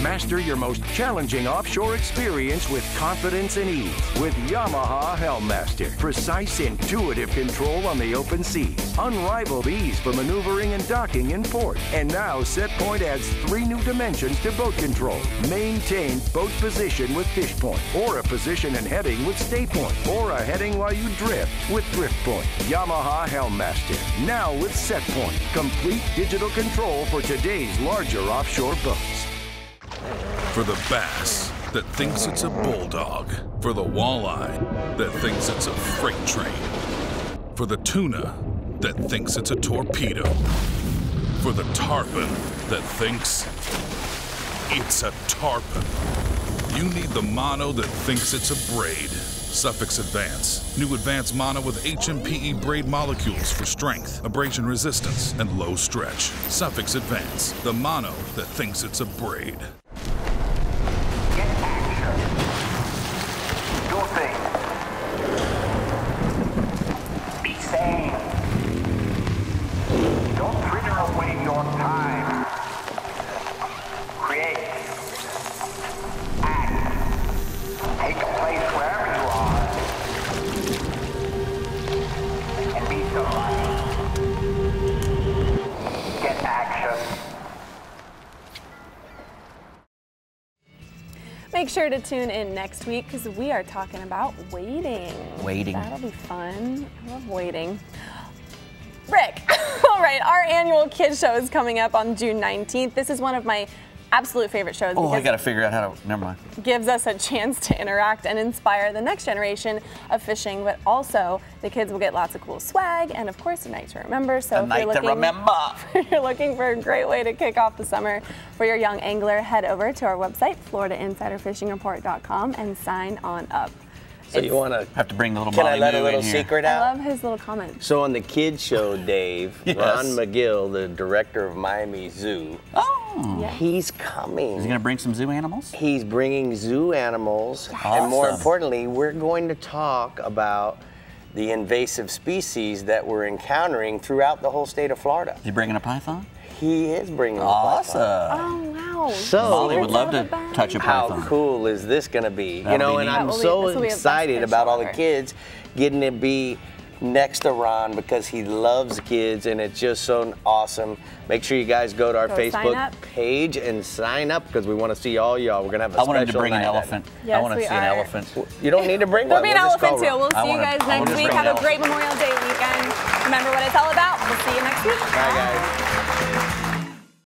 Master your most challenging offshore experience with confidence and ease with Yamaha Helmmaster. Precise, intuitive control on the open seas. Unrivaled ease for maneuvering and docking in port. And now SetPoint adds 3 new dimensions to boat control. Maintain boat position with fish point, or a position and heading with stay point, or a heading while you drift with drift point. Yamaha Helmmaster, now with SetPoint. Complete digital control for today's larger offshore boats. For the bass that thinks it's a bulldog. For the walleye that thinks it's a freight train. For the tuna that thinks it's a torpedo. For the tarpon that thinks it's a tarpon. You need the mono that thinks it's a braid. Suffix Advance. New Advanced Mono with HMPE braid molecules for strength, abrasion resistance, and low stretch. Suffix Advance. The mono that thinks it's a braid. Be sane. Don't fritter away your time. Create. Act. Take a place wherever you are. And be somebody. Get action. Make sure to tune in next week because we are talking about wading. Wading. That'll be fun. I love wading. Rick, all right, our annual kids show is coming up on June 19th. This is one of my absolute favorite shows. Oh, I because got to figure out how to, never mind. it gives us a chance to interact and inspire the next generation of fishing, but also the kids will get lots of cool swag and of course a night to remember. So if you're looking for a great way to kick off the summer for your young angler, head over to our website, FloridaInsiderFishingReport.com, and sign on up. So you want to have to bring the little Can I Molly let a Moo little in here. secret I out? love his little comment. So on the kids show, Dave, Yes. Ron McGill, the director of Miami Zoo, he's coming. Is he going to bring some zoo animals? He's bringing zoo animals, and more importantly, we're going to talk about the invasive species that we're encountering throughout the whole state of Florida. Is he bringing a python? He is bringing Awesome. a python. Oh, wow. So Molly would love to touch a python. How cool is this going to be? That'll You know, be and neat. I'm This so will be a best excited fish about all the ever. kids getting to be next to Ron because he loves kids and it's just so awesome. Make sure you guys go to our Go sign Facebook up. page and sign up because we want to see all y'all. We're going to have a I special want him to bring an night. elephant. Yes, I want to we see an are. elephant. You don't need to bring There'll one. be an We'll just elephant call too. Ron. We'll see you guys next week. Have a great Memorial Day weekend. Remember what it's all about. We'll see you next week. Bye, guys.